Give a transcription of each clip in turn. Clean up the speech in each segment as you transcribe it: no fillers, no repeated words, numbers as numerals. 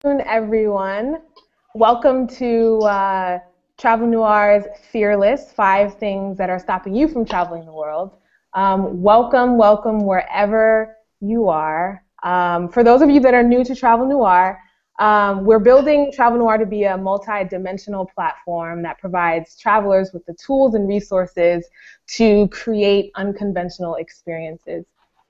Everyone. Welcome to Travel Noir's Fearless, 5 Things That Are Stopping You from Traveling the World. Welcome wherever you are. For those of you that are new to Travel Noir, we're building Travel Noir to be a multi-dimensional platform that provides travelers with the tools and resources to create unconventional experiences.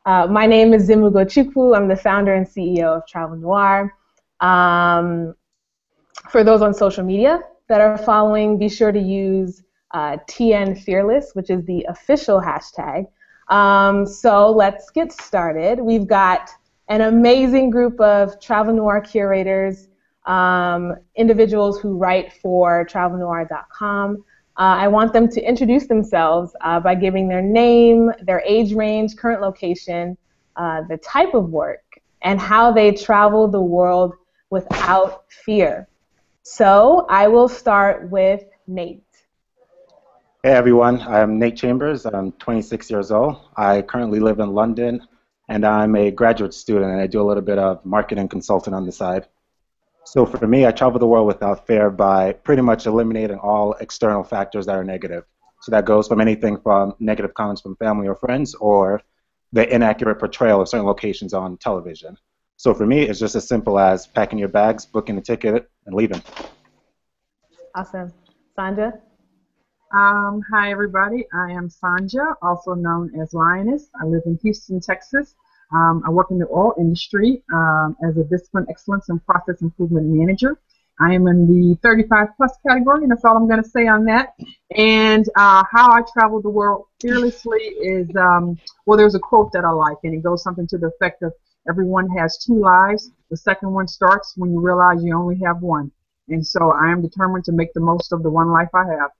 My name is Zimugo Chukwu. I'm the founder and CEO of Travel Noir. For those on social media that are following, be sure to use TN Fearless, which is the official hashtag. So let's get started. We've got an amazing group of Travel Noire curators, individuals who write for travelnoir.com. I want them to introduce themselves by giving their name, their age range, current location, the type of work, and how they travel the world without fear. So I will start with Nate. Hey everyone, I'm Nate Chambers. I'm 26 years old. I currently live in London, and I'm a graduate student, and I do a little bit of marketing consulting on the side. So for me, I travel the world without fear by pretty much eliminating all external factors that are negative. So that goes from anything from negative comments from family or friends, or the inaccurate portrayal of certain locations on television. So for me, it's just as simple as packing your bags, booking a ticket, and leaving. Awesome. Sandra? Hi, everybody. I am Sandra, also known as Lioness. I live in Houston, Texas. I work in the oil industry as a discipline excellence and process improvement manager. I am in the 35 plus category, and that's all I'm going to say on that. And how I travel the world fearlessly is, well, there's a quote that I like, and it goes something to the effect of, everyone has 2 lives. The second one starts when you realize you only have one. And so I am determined to make the most of the one life I have.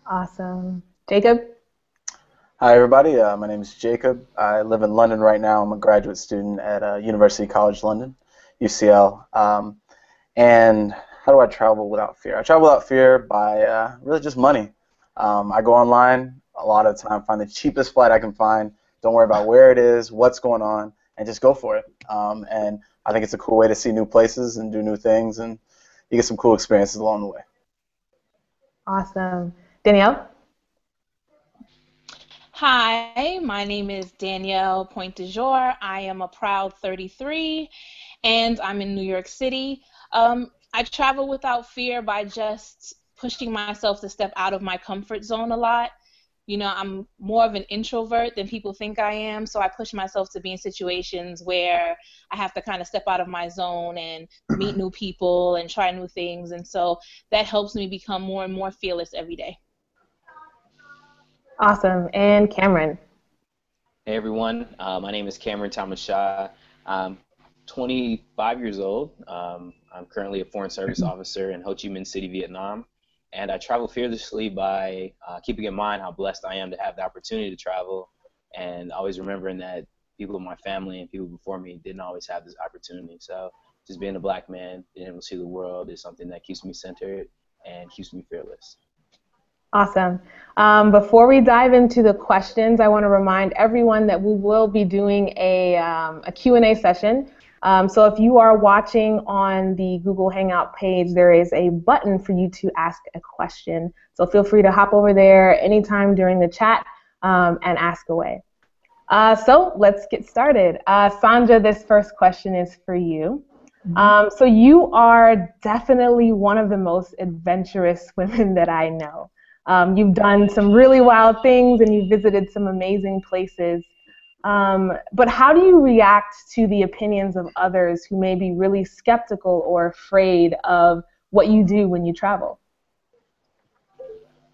Awesome. Jacob? Hi, everybody. My name is Jacob. I live in London right now. I'm a graduate student at University College London, UCL. And how do I travel without fear? I travel without fear by really just money. I go online a lot of the time, find the cheapest flight I can find. Don't worry about where it is, what's going on, and just go for it. And I think it's a cool way to see new places and do new things, and you get some cool experiences along the way. Awesome. Danielle? Hi, my name is Danielle Pointe-du-Jour. I am a proud 33, and I'm in New York City. I travel without fear by just pushing myself to step out of my comfort zone a lot. You know, I'm more of an introvert than people think I am, so I push myself to be in situations where I have to kind of step out of my zone and meet new people and try new things, and so that helps me become more and more fearless every day. Awesome. And Cameron? Hey everyone, my name is Cameron Thomas Shaw. I'm 25 years old. I'm currently a Foreign Service Officer in Ho Chi Minh City, Vietnam. And I travel fearlessly by keeping in mind how blessed I am to have the opportunity to travel, and always remembering that people in my family and people before me didn't always have this opportunity. So just being a black man, being able to see the world is something that keeps me centered and keeps me fearless. Awesome. Before we dive into the questions, I want to remind everyone that we will be doing a Q&A session. So if you are watching on the Google Hangout page, there is a button for you to ask a question. So feel free to hop over there anytime during the chat and ask away. So let's get started. Sandra, this first question is for you. So you are definitely one of the most adventurous women that I know. You've done some really wild things and you've visited some amazing places. But how do you react to the opinions of others who may be really skeptical or afraid of what you do when you travel?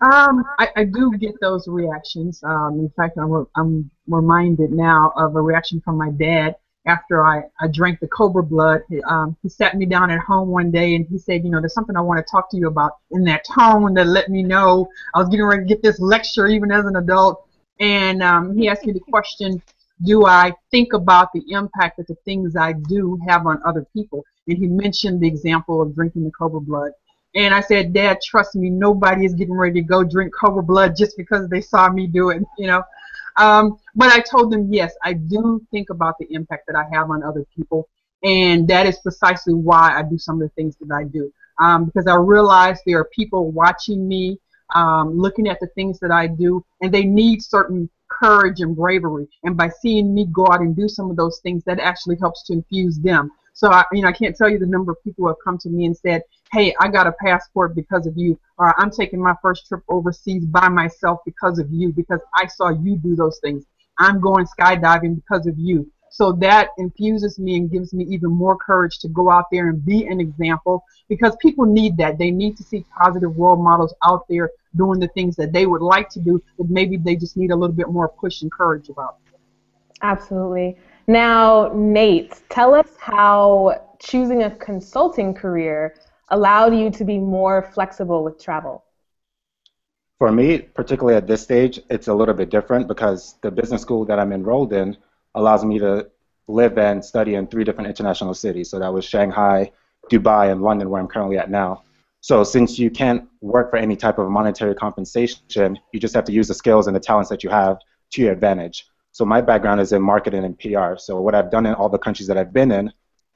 I do get those reactions. In fact, I'm reminded now of a reaction from my dad after I drank the Cobra blood. He sat me down at home one day and he said, you know, there's something I want to talk to you about, in that tone that let me know I was getting ready to get this lecture even as an adult. And he asked me the question, do I think about the impact that the things I do have on other people? And he mentioned the example of drinking the Cobra blood. And I said, Dad, trust me, nobody is getting ready to go drink Cobra blood just because they saw me do it, you know. But I told them, yes, I do think about the impact that I have on other people. And that is precisely why I do some of the things that I do. Because I realize there are people watching me, looking at the things that I do, and they need certain courage and bravery. And by seeing me go out and do some of those things, that actually helps to infuse them. So I can't tell you the number of people who have come to me and said, "Hey, I got a passport because of you," or "I'm taking my first trip overseas by myself because of you, because I saw you do those things. I'm going skydiving because of you." So that infuses me and gives me even more courage to go out there and be an example, because people need that. They need to see positive role models out there doing the things that they would like to do, but maybe they just need a little bit more push and courage about. Absolutely. Now, Nate, tell us how choosing a consulting career allowed you to be more flexible with travel. For me, particularly at this stage, it's a little bit different because the business school that I'm enrolled in allows me to live and study in 3 different international cities. So that was Shanghai, Dubai, and London, where I'm currently at now. So since you can't work for any type of monetary compensation, you just have to use the skills and the talents that you have to your advantage. So my background is in marketing and PR. So what I've done in all the countries that I've been in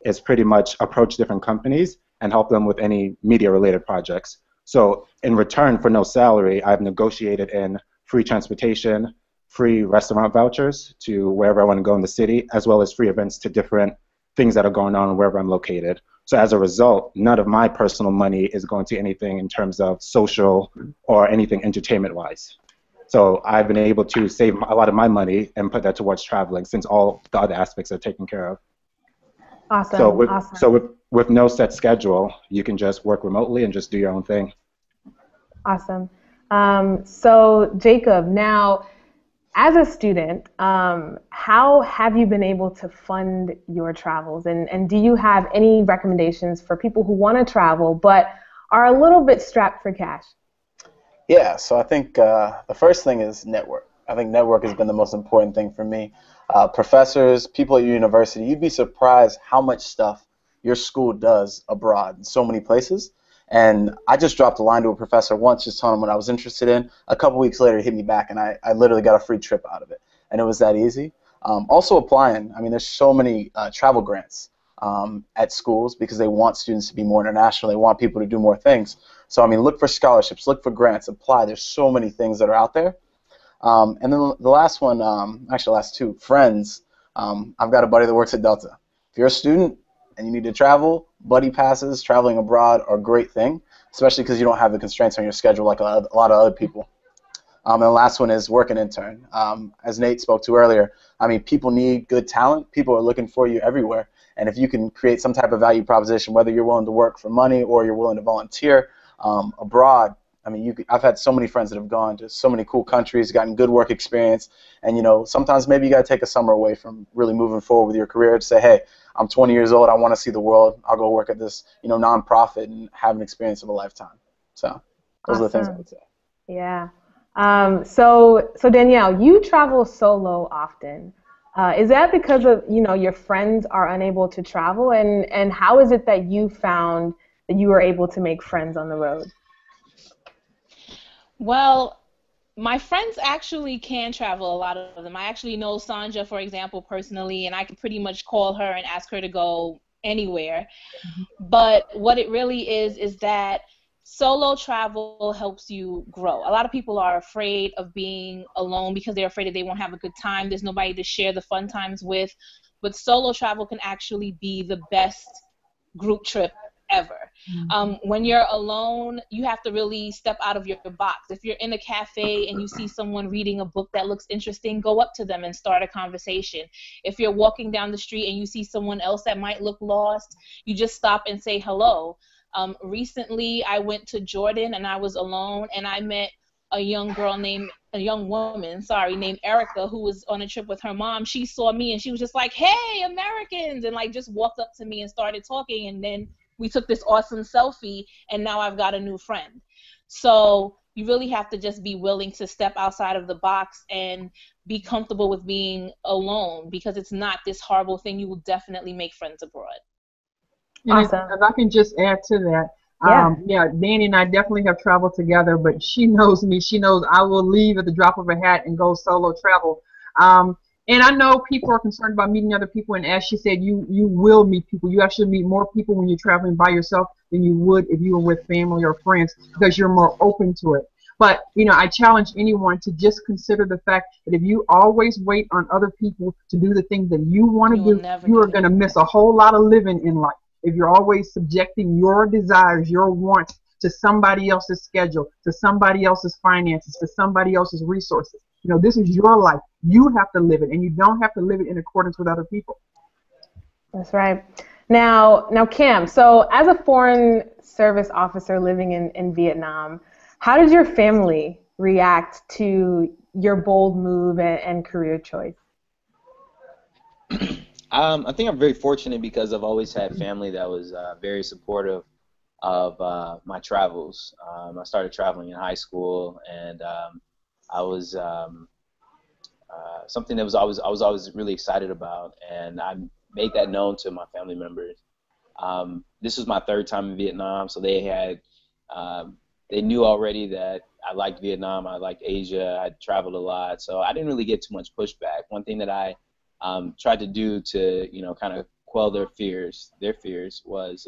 is pretty much approach different companies and help them with any media-related projects. So in return for no salary, I've negotiated in free transportation, free restaurant vouchers to wherever I want to go in the city, as well as free events to different things that are going on wherever I'm located. So as a result, none of my personal money is going to anything in terms of social or anything entertainment-wise. So I've been able to save a lot of my money and put that towards traveling, since all the other aspects are taken care of. Awesome. So with no set schedule, you can just work remotely and just do your own thing. Awesome. So Jacob, now, as a student, how have you been able to fund your travels? And do you have any recommendations for people who want to travel but are a little bit strapped for cash? Yeah, so I think the first thing is network. I think network has been the most important thing for me. Professors, people at your university, you'd be surprised how much stuff your school does abroad in so many places. And I just dropped a line to a professor once, just telling him what I was interested in. A couple weeks later, he hit me back, and I literally got a free trip out of it. And it was that easy. Also applying. I mean, there's so many travel grants at schools because they want students to be more international. They want people to do more things. So, I mean, look for scholarships, look for grants, apply. There's so many things that are out there. And then the last one, actually the last 2, friends. I've got a buddy that works at Delta. If you're a student and you need to travel, buddy passes, traveling abroad are a great thing, especially because you don't have the constraints on your schedule like a lot of other people. And the last one is work and intern. As Nate spoke to earlier, I mean, people need good talent. People are looking for you everywhere. And if you can create some type of value proposition, whether you're willing to work for money or you're willing to volunteer abroad, I mean, I've had so many friends that have gone to so many cool countries, gotten good work experience, and sometimes maybe you got to take a summer away from really moving forward with your career to say, hey, I'm 20 years old, I want to see the world, I'll go work at this nonprofit and have an experience of a lifetime. So those are the things I would say. Yeah. So Danielle, you travel solo often. Is that because of your friends are unable to travel, and how is it that you found that you were able to make friends on the road? Well, my friends actually can travel, a lot of them. I actually know Sanja, for example, personally, and I can pretty much call her and ask her to go anywhere. But what it really is that solo travel helps you grow. A lot of people are afraid of being alone because they're afraid that they won't have a good time. There's nobody to share the fun times with. But solo travel can actually be the best group trip ever. When you're alone, you have to really step out of your box. If you're in a cafe and you see someone reading a book that looks interesting, go up to them and start a conversation. If you're walking down the street and you see someone else that might look lost, you just stop and say hello. Recently, I went to Jordan and I was alone, and I met a young woman named Erica, who was on a trip with her mom. She saw me and she was just like, "Hey, Americans," and like just walked up to me and started talking, and then we took this awesome selfie, and now I've got a new friend. So you really have to just be willing to step outside of the box and be comfortable with being alone, because it's not this horrible thing. You will definitely make friends abroad. Awesome. If I can just add to that, Danny and I definitely have traveled together, but she knows me. She knows I will leave at the drop of a hat and go solo travel. And I know people are concerned about meeting other people, and as she said, you will meet people. You actually meet more people when you're traveling by yourself than you would if you were with family or friends, because you're more open to it. But, you know, I challenge anyone to just consider the fact that if you always wait on other people to do the things that you want to do, you are going to miss a whole lot of living in life. If you're always subjecting your desires, your wants to somebody else's schedule, to somebody else's finances, to somebody else's resources. You know, this is your life. You have to live it, and you don't have to live it in accordance with other people. That's right. Now, Cam, so as a foreign service officer living in Vietnam, how did your family react to your bold move and career choice? I think I'm very fortunate because I've always had family that was very supportive of my travels. I started traveling in high school, and I was something that I was always really excited about, and I made that known to my family members. This was my third time in Vietnam, so they knew already that I liked Vietnam, I liked Asia, I traveled a lot, so I didn't really get too much pushback. One thing that I tried to do to, you know, kind of quell their fears was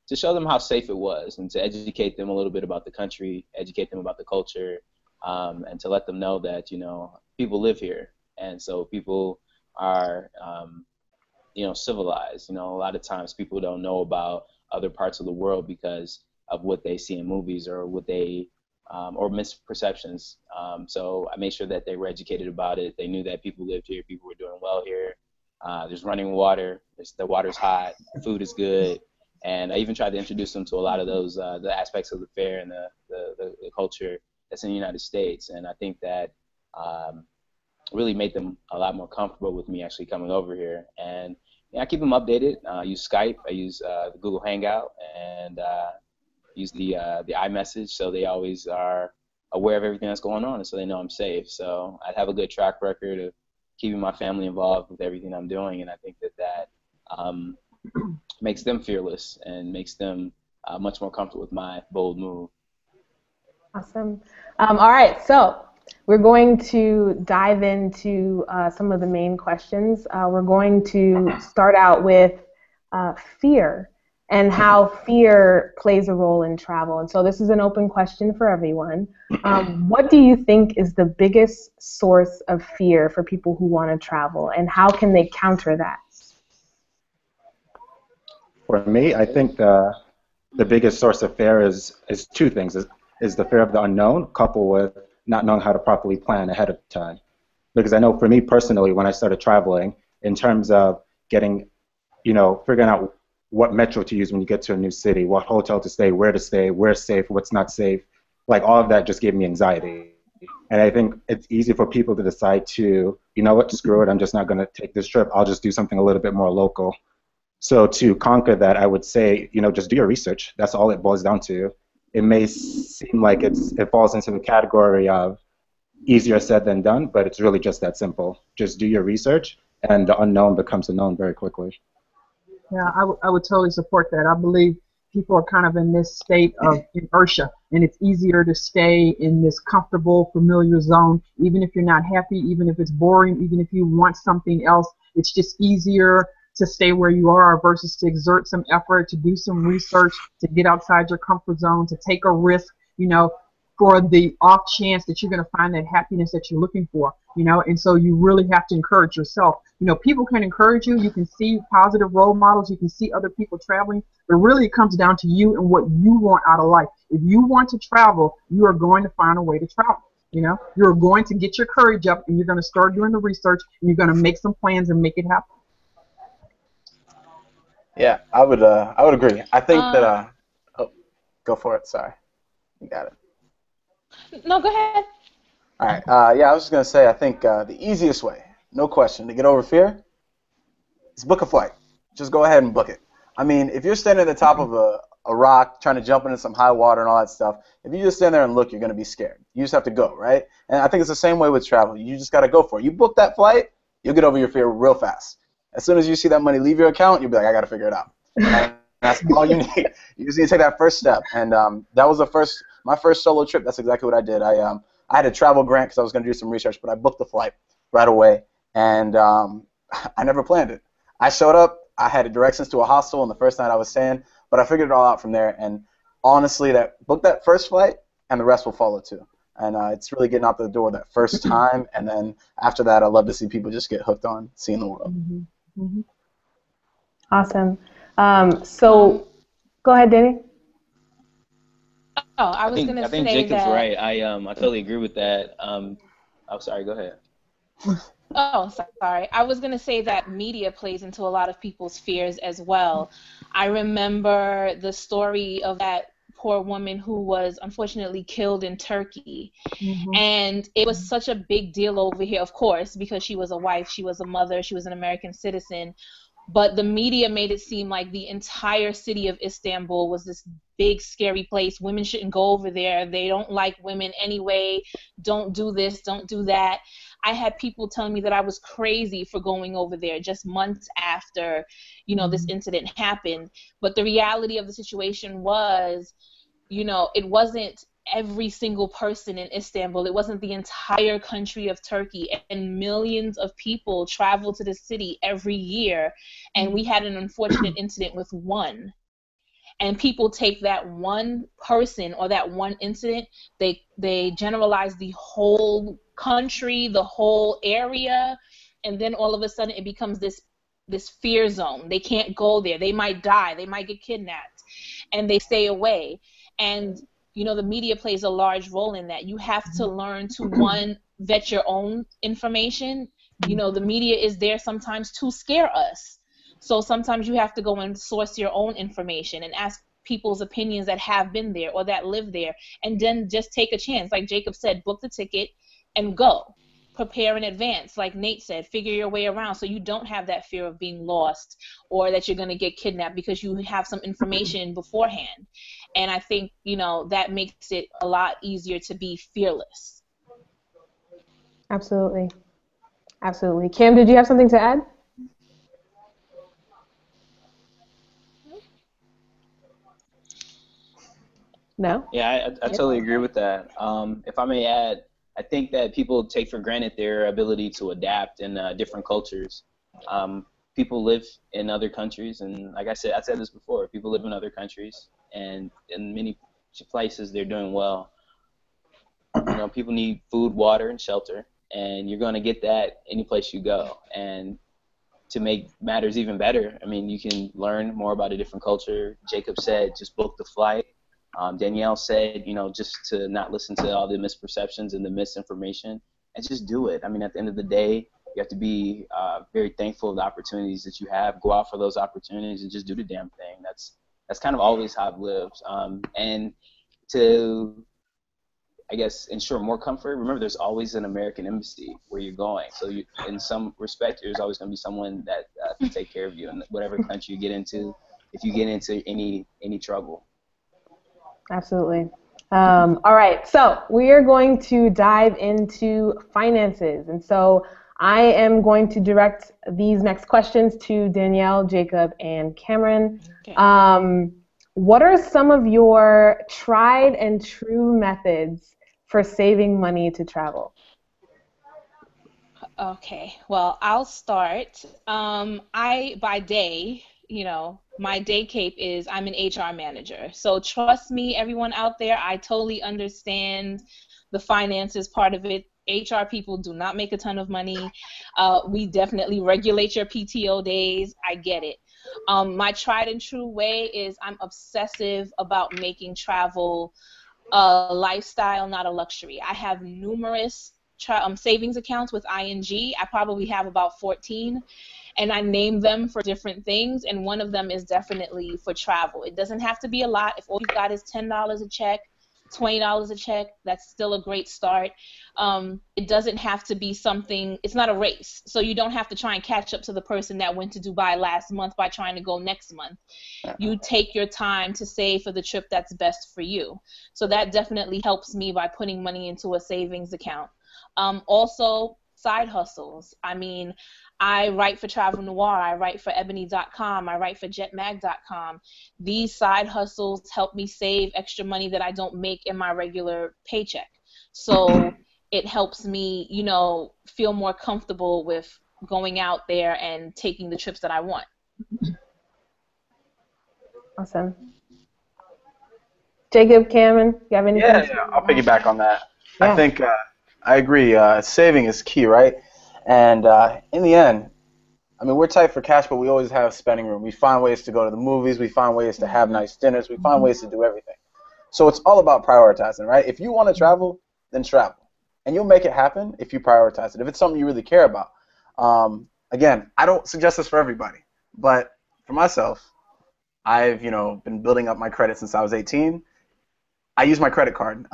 to show them how safe it was and to educate them a little bit about the country, educate them about the culture, and to let them know that, you know, people live here, and so people are, you know, civilized. You know, a lot of times people don't know about other parts of the world because of what they see in movies or what they or misperceptions. So I made sure that they were educated about it. They knew that people lived here, people were doing well here. There's running water, the water's hot, food is good, and I even tried to introduce them to a lot of those the aspects of the fair and the culture that's in the United States. And I think that really made them a lot more comfortable with me actually coming over here. And yeah, I keep them updated. I use Skype, I use the Google Hangout, and use the iMessage, so they always are aware of everything that's going on, and so they know I'm safe. So I have a good track record of keeping my family involved with everything I'm doing, and I think that makes them fearless and makes them much more comfortable with my bold move. Awesome. All right, so we're going to dive into some of the main questions. We're going to start out with fear and how fear plays a role in travel. And so this is an open question for everyone. What do you think is the biggest source of fear for people who want to travel, and how can they counter that? For me, I think the biggest source of fear is two things. Is the fear of the unknown coupled with not knowing how to properly plan ahead of time. Because I know for me personally, when I started traveling, in terms of getting, you know, figuring out what metro to use when you get to a new city, what hotel to stay, where's safe, what's not safe, like all of that just gave me anxiety. And I think it's easy for people to decide to, you know what, screw it, I'm just not going to take this trip, I'll just do something a little bit more local. So to conquer that, I would say, you know, just do your research. That's all it boils down to. It may seem like it falls into the category of easier said than done, but it's really just that simple. Just do your research, and the unknown becomes a known very quickly. Yeah, I would totally support that. I believe people are kind of in this state of inertia, and it's easier to stay in this comfortable, familiar zone, even if you're not happy, even if it's boring, even if you want something else. It's just easier to stay where you are versus to exert some effort, to do some research, to get outside your comfort zone, to take a risk, you know, for the off chance that you're going to find that happiness that you're looking for, you know. And so you really have to encourage yourself. You know, people can encourage you. You can see positive role models. You can see other people traveling. But really it comes down to you and what you want out of life. If you want to travel, you are going to find a way to travel. You know, you're going to get your courage up, and you're going to start doing the research, and you're going to make some plans and make it happen. Yeah, I would agree. I think that oh, go for it. Sorry, you got it. No, go ahead. All right. Yeah, I was just gonna say I think the easiest way, no question, to get over fear is book a flight. Just go ahead and book it. I mean, if you're standing at the top of a rock trying to jump into some high water and all that stuff, if you just stand there and look, you're gonna be scared. You just have to go, right? And I think it's the same way with travel. You just gotta go for it. You book that flight, you'll get over your fear real fast. As soon as you see that money leave your account, you'll be like, I got to figure it out. And that's all you need. You just need to take that first step. And that was my first solo trip. That's exactly what I did. I had a travel grant because I was going to do some research, but I booked the flight right away. and I never planned it. I showed up, I had directions to a hostel on the first night I was staying, but I figured it all out from there, and honestly, book that first flight, and the rest will follow too. And it's really getting out the door that first time, and then after that, I love to see people just get hooked on seeing the world. Mm-hmm. Mm-hmm. Awesome. So go ahead, Danny. Oh, I was going to I think say Jacob's that. right. I totally agree with that. Oh, sorry. Go ahead. Oh, sorry. I was going to say that media plays into a lot of people's fears as well. I remember the story of that poor woman who was unfortunately killed in Turkey. Mm-hmm. And it was such a big deal over here, of course, because she was a wife, she was a mother, she was an American citizen. But the media made it seem like the entire city of Istanbul was this big, scary place. Women shouldn't go over there. They don't like women anyway. Don't do this, don't do that. I had people telling me that I was crazy for going over there just months after, this incident happened. But the reality of the situation was, it wasn't every single person in Istanbul. It wasn't the entire country of Turkey, and millions of people travel to the city every year, and we had an unfortunate incident with one. And people take that one person or that one incident, they generalize the whole country, the whole area, and then all of a sudden it becomes this fear zone. They can't go there. They might die. They might get kidnapped, and they stay away. And the media plays a large role in that. You have to learn to, one, vet your own information. The media is there sometimes to scare us. So sometimes you have to go and source your own information and ask people's opinions that have been there or that live there, and then just take a chance. Like Jacob said, book the ticket and go. Prepare in advance. Like Nate said, figure your way around so you don't have that fear of being lost or that you're going to get kidnapped, because you have some information beforehand. And I think, that makes it a lot easier to be fearless. Absolutely. Absolutely. Cam, did you have something to add? No? Yeah, I totally agree with that. If I may add, I think that people take for granted their ability to adapt in different cultures. People live in other countries, and like I said this before, people live in other countries, and in many places they're doing well. People need food, water, and shelter, and you're going to get that any place you go. And to make matters even better, you can learn more about a different culture. Jacob said, just book the flight. Danielle said, just to not listen to all the misperceptions and the misinformation, and just do it. At the end of the day, you have to be very thankful of the opportunities that you have. Go out for those opportunities and just do the damn thing. That's kind of always how I've lived. And to, I guess, ensure more comfort, remember there's always an American embassy where you're going. So in some respect, there's always going to be someone that can take care of you in whatever country you get into, if you get into any trouble. Absolutely. All right, so we are going to dive into finances. And so I am going to direct these next questions to Danielle, Jacob, and Cameron. Okay. What are some of your tried and true methods for saving money to travel? Okay, well, I'll start. By day, my day cape is I'm an HR manager. So trust me, everyone out there, I totally understand the finances part of it. HR people do not make a ton of money. We definitely regulate your PTO days. I get it. My tried and true way is I'm obsessive about making travel a lifestyle, not a luxury. I have numerous savings accounts with ING. I probably have about 14, and I name them for different things, and one of them is definitely for travel. It doesn't have to be a lot. If all you've got is $10 a check, $20 a check, that's still a great start. It doesn't have to be something, it's not a race, so you don't have to try and catch up to the person that went to Dubai last month by trying to go next month. You take your time to save for the trip that's best for you. So that definitely helps me by putting money into a savings account. Also, side hustles. I write for Travel Noire, I write for ebony.com, I write for jetmag.com. These side hustles help me save extra money that I don't make in my regular paycheck. So it helps me, feel more comfortable with going out there and taking the trips that I want. Awesome. Jacob, Cameron, you have anything? Yeah, I'll piggyback on that. Yeah. I think I agree. Saving is key, right? And in the end, I mean, we're tight for cash, but we always have spending room. We find ways to go to the movies. We find ways to have nice dinners. We find ways to do everything. So it's all about prioritizing, right? If you want to travel, then travel. And you'll make it happen if you prioritize it, if it's something you really care about. Again, I don't suggest this for everybody, but for myself, I've been building up my credit since I was 18. I use my credit card,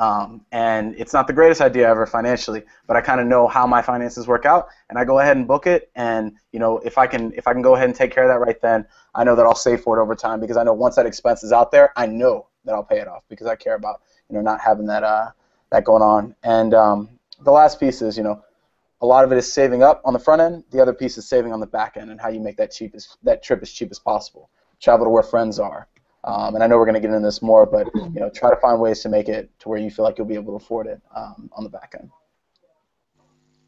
and it's not the greatest idea ever financially, but I kind of know how my finances work out, and I go ahead and book it. And if I can go ahead and take care of that right then, I know that I'll save for it over time, because I know once that expense is out there, I know that I'll pay it off, because I care about not having that going on. And the last piece is a lot of it is saving up on the front end. The other piece is saving on the back end, and how you make that trip as cheap as possible. Travel to where friends are. And I know we're going to get into this more, but try to find ways to make it to where you feel like you'll be able to afford it on the back end.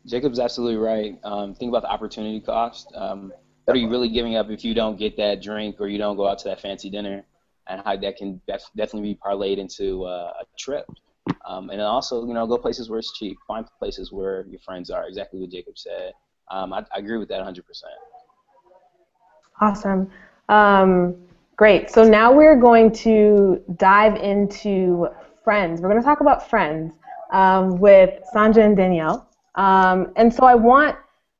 Jacob's absolutely right. Think about the opportunity cost. What are you really giving up if you don't get that drink or you don't go out to that fancy dinner, and how that can definitely be parlayed into a trip. And then also, go places where it's cheap. Find places where your friends are. Exactly what Jacob said. I agree with that 100%. Awesome. Great. So now we're going to dive into friends. We're going to talk about friends with Sandra and Danielle. And so I want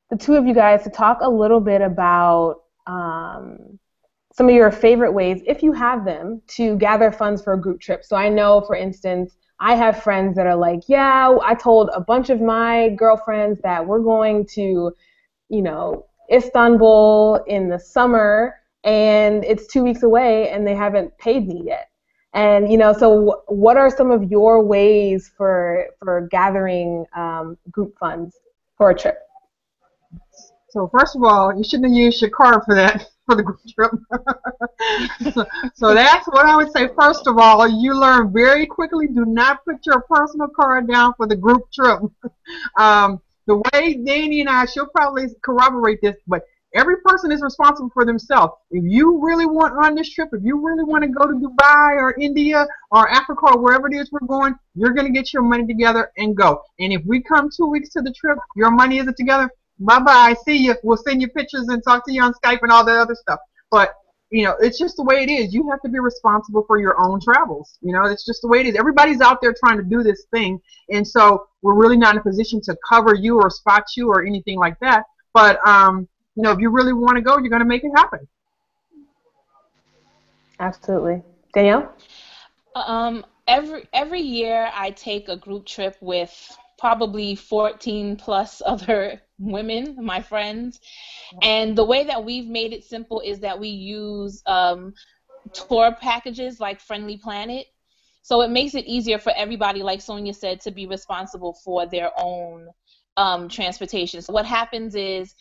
the two of you guys to talk a little bit about some of your favorite ways, if you have them, to gather funds for a group trip. So I know, for instance, I have friends that are like, yeah, I told a bunch of my girlfriends that we're going to, Istanbul in the summer, and it's 2 weeks away, and they haven't paid me yet. And so what are some of your ways for gathering group funds for a trip? So first of all, you shouldn't have used your card for the group trip. So that's what I would say. First of all, you learn very quickly, do not put your personal card down for the group trip. The way Danny and I, she'll probably corroborate this, but every person is responsible for themselves. If you really want on this trip, if you really want to go to Dubai or India or Africa or wherever it is we're going, you're going to get your money together and go. And if we come 2 weeks to the trip, your money isn't together, bye-bye, see you. We'll send you pictures and talk to you on Skype and all that other stuff. But, it's just the way it is. You have to be responsible for your own travels. It's just the way it is. Everybody's out there trying to do this thing. And so we're really not in a position to cover you or spot you or anything like that. But, if you really want to go, you're going to make it happen. Absolutely. Danielle? Every year I take a group trip with probably 14 plus other women, my friends. And the way that we've made it simple is that we use tour packages like Friendly Planet. So it makes it easier for everybody, like Sonia said, to be responsible for their own transportation. So what happens is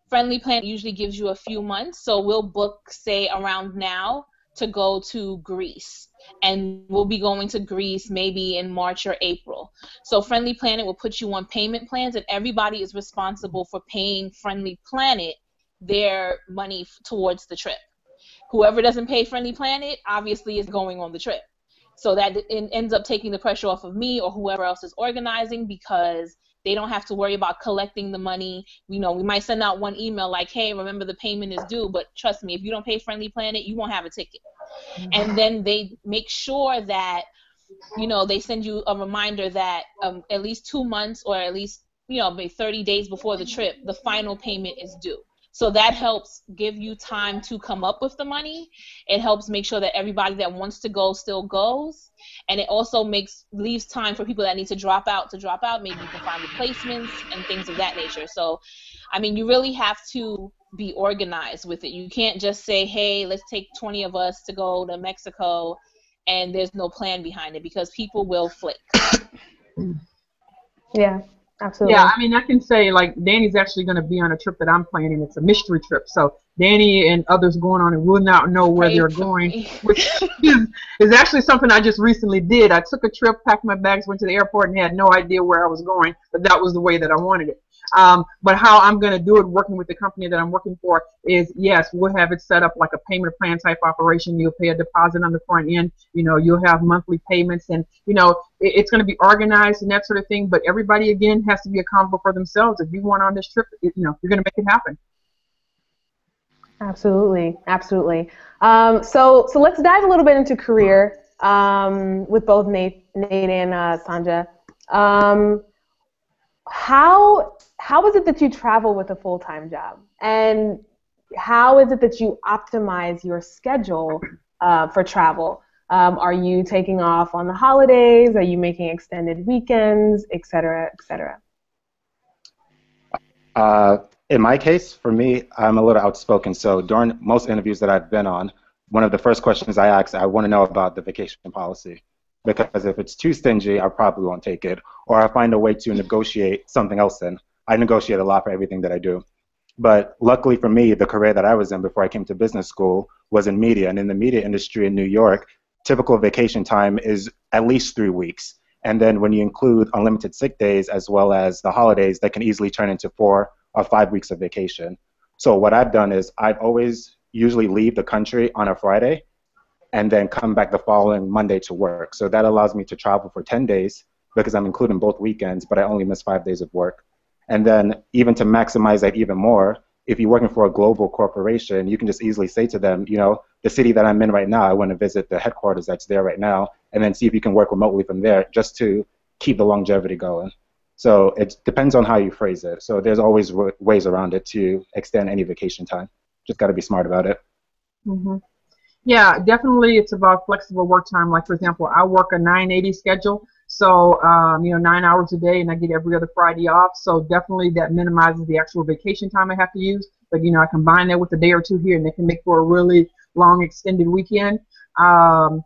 Friendly Planet usually gives you a few months. So we'll book, say, around now to go to Greece. And we'll be going to Greece maybe in March or April. So Friendly Planet will put you on payment plans, and everybody is responsible for paying Friendly Planet their money towards the trip. Whoever doesn't pay Friendly Planet obviously is going on the trip. So that it ends up taking the pressure off of me or whoever else is organizing, because they don't have to worry about collecting the money. We might send out one email like, hey, remember the payment is due, but trust me, if you don't pay Friendly Planet, you won't have a ticket. And then they make sure that, they send you a reminder that at least 2 months or at least, maybe 30 days before the trip, the final payment is due. So that helps give you time to come up with the money. It helps make sure that everybody that wants to go still goes. And it also leaves time for people that need to drop out. Maybe you can find replacements and things of that nature. So, you really have to be organized with it. You can't just say, hey, let's take 20 of us to go to Mexico, and there's no plan behind it, because people will flake. Yeah. Absolutely. Yeah, I can say, like, Danny's actually going to be on a trip that I'm planning. It's a mystery trip. So Danny and others going on and will not know where they're going, which is actually something I just recently did. I took a trip, packed my bags, went to the airport, and had no idea where I was going, but that was the way that I wanted it. But how I'm going to do it working with the company that I'm working for is, yes, we'll have it set up like a payment plan type operation. You'll pay a deposit on the front end. You'll have monthly payments, and it's going to be organized and that sort of thing. But everybody again has to be accountable for themselves. If you want on this trip, you're going to make it happen. Absolutely, absolutely. So let's dive a little bit into career with both Nate and Sanja. How is it that you travel with a full-time job, and how is it that you optimize your schedule for travel? Are you taking off on the holidays? Are you making extended weekends, et cetera, et cetera? In my case, for me, I'm a little outspoken. So during most interviews that I've been on, one of the first questions I ask, I want to know about the vacation policy. Because if it's too stingy, I probably won't take it. Or I find a way to negotiate something else in. I negotiate a lot for everything that I do. But luckily for me, the career that I was in before I came to business school was in media. And in the media industry in New York, typical vacation time is at least 3 weeks. And then when you include unlimited sick days as well as the holidays, that can easily turn into 4 or 5 weeks of vacation. So what I've done is I've always usually leave the country on a Friday and then come back the following Monday to work. So that allows me to travel for 10 days because I'm including both weekends, but I only miss 5 days of work. And then even to maximize that even more, if you're working for a global corporation, you can just easily say to them, the city that I'm in right now, I want to visit the headquarters that's there right now, and then see if you can work remotely from there just to keep the longevity going. So it depends on how you phrase it. So there's always ways around it to extend any vacation time. Just got to be smart about it. Mm-hmm. Yeah, definitely it's about flexible work time. Like, for example, I work a 980 schedule, so 9 hours a day, and I get every other Friday off. So definitely that minimizes the actual vacation time I have to use. But I combine that with a day or two here, and they can make for a really long extended weekend. I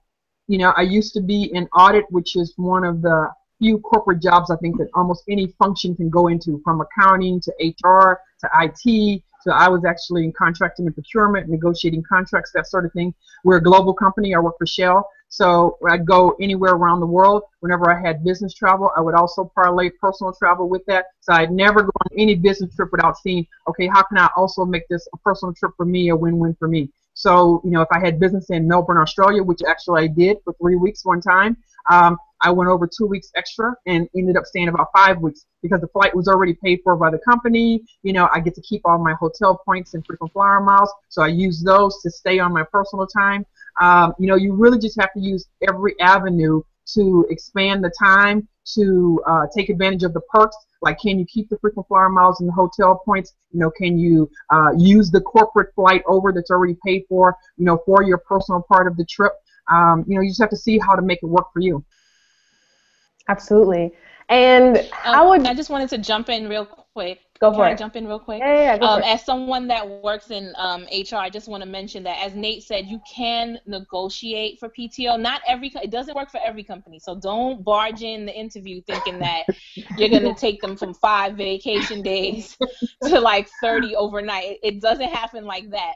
used to be in audit, which is one of the few corporate jobs I think that almost any function can go into, from accounting to HR to IT. So I was actually in contracting and procurement, negotiating contracts, that sort of thing. We're a global company. I work for Shell. So I'd go anywhere around the world. Whenever I had business travel, I would also parlay personal travel with that. So I'd never go on any business trip without seeing, okay, how can I also make this a personal trip for me, a win-win for me? So, if I had business in Melbourne, Australia, which actually I did for 3 weeks one time, I went over 2 weeks extra and ended up staying about 5 weeks because the flight was already paid for by the company. I get to keep all my hotel points and frequent flyer miles, so I use those to stay on my personal time. You really just have to use every avenue to expand the time, to take advantage of the perks. Like, can you keep the frequent flyer miles and the hotel points? Can you use the corporate flight over that's already paid for your personal part of the trip? You just have to see how to make it work for you. Absolutely. And I just wanted to jump in real quick. Go for it. Can I jump in real quick? Yeah, go for it. As someone that works in HR, I just want to mention that, as Nate said, you can negotiate for PTO. It doesn't work for every company, so don't barge in the interview thinking that you're going to take them from 5 vacation days to like 30 overnight. It doesn't happen like that.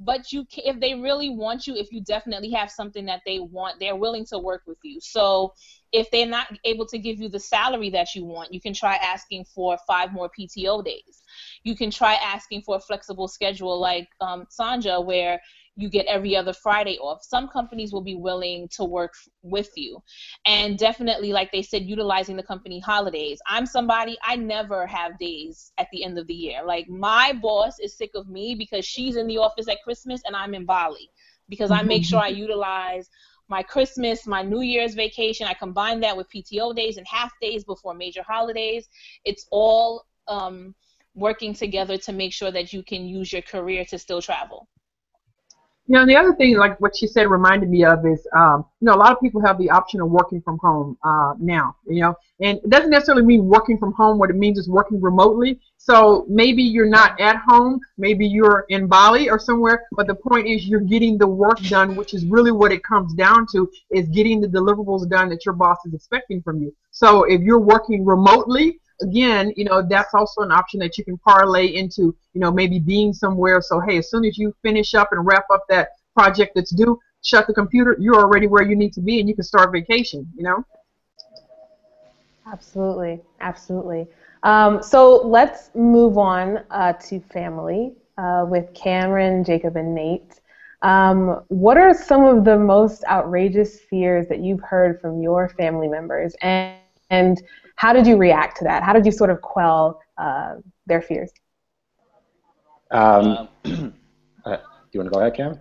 But if they really want you, if you definitely have something that they want, they're willing to work with you. So if they're not able to give you the salary that you want, you can try asking for 5 more PTO days. You can try asking for a flexible schedule like Sanja, where you get every other Friday off. Some companies will be willing to work with you. And definitely, like they said, utilizing the company holidays. I'm somebody, I never have days at the end of the year. Like, my boss is sick of me because she's in the office at Christmas and I'm in Bali, because I make sure I utilize my Christmas, my New Year's vacation. I combine that with PTO days and half days before major holidays. It's all working together to make sure that you can use your career to still travel. The other thing, like what she said, reminded me of is, a lot of people have the option of working from home now, and it doesn't necessarily mean working from home. What it means is working remotely. So maybe you're not at home, maybe you're in Bali or somewhere, but the point is you're getting the work done, which is really what it comes down to, is getting the deliverables done that your boss is expecting from you. So if you're working remotely, again, that's also an option that you can parlay into, maybe being somewhere. So, hey, as soon as you finish up and wrap up that project that's due, shut the computer, you're already where you need to be, and you can start vacation, Absolutely, absolutely. So let's move on to family with Cameron, Jacob, and Nate. What are some of the most outrageous fears that you've heard from your family members, and how did you react to that? How did you sort of quell their fears? Do you want to go ahead, Cam?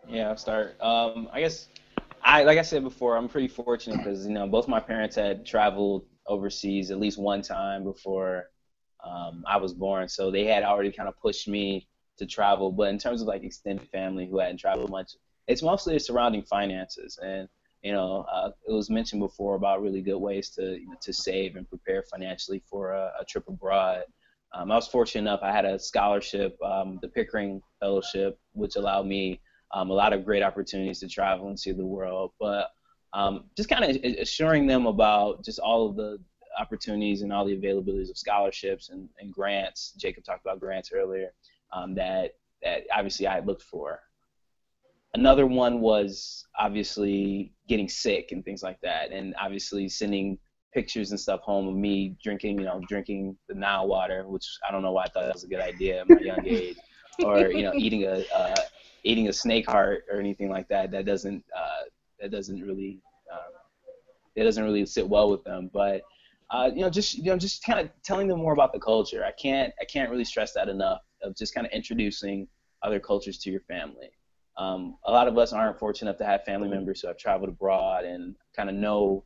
Yeah, I'll start. I guess like I said before, I'm pretty fortunate because both my parents had traveled overseas at least one time before I was born, so they had already kind of pushed me to travel. But in terms of like extended family who hadn't traveled much, it's mostly surrounding finances. And it was mentioned before about really good ways to save and prepare financially for a trip abroad. I was fortunate enough, I had a scholarship, the Pickering Fellowship, which allowed me a lot of great opportunities to travel and see the world. But just kind of assuring them about just all of the opportunities and all the availabilities of scholarships and grants. Jacob talked about grants earlier, that obviously I had looked for. Another one was obviously getting sick and things like that, and obviously sending pictures and stuff home of me drinking the Nile water, which I don't know why I thought that was a good idea at my young age, or eating a snake heart or anything like that. That doesn't really sit well with them. But just kind of telling them more about the culture. I can't really stress that enough, of just kind of introducing other cultures to your family. A lot of us aren't fortunate enough to have family members who have traveled abroad and kind of know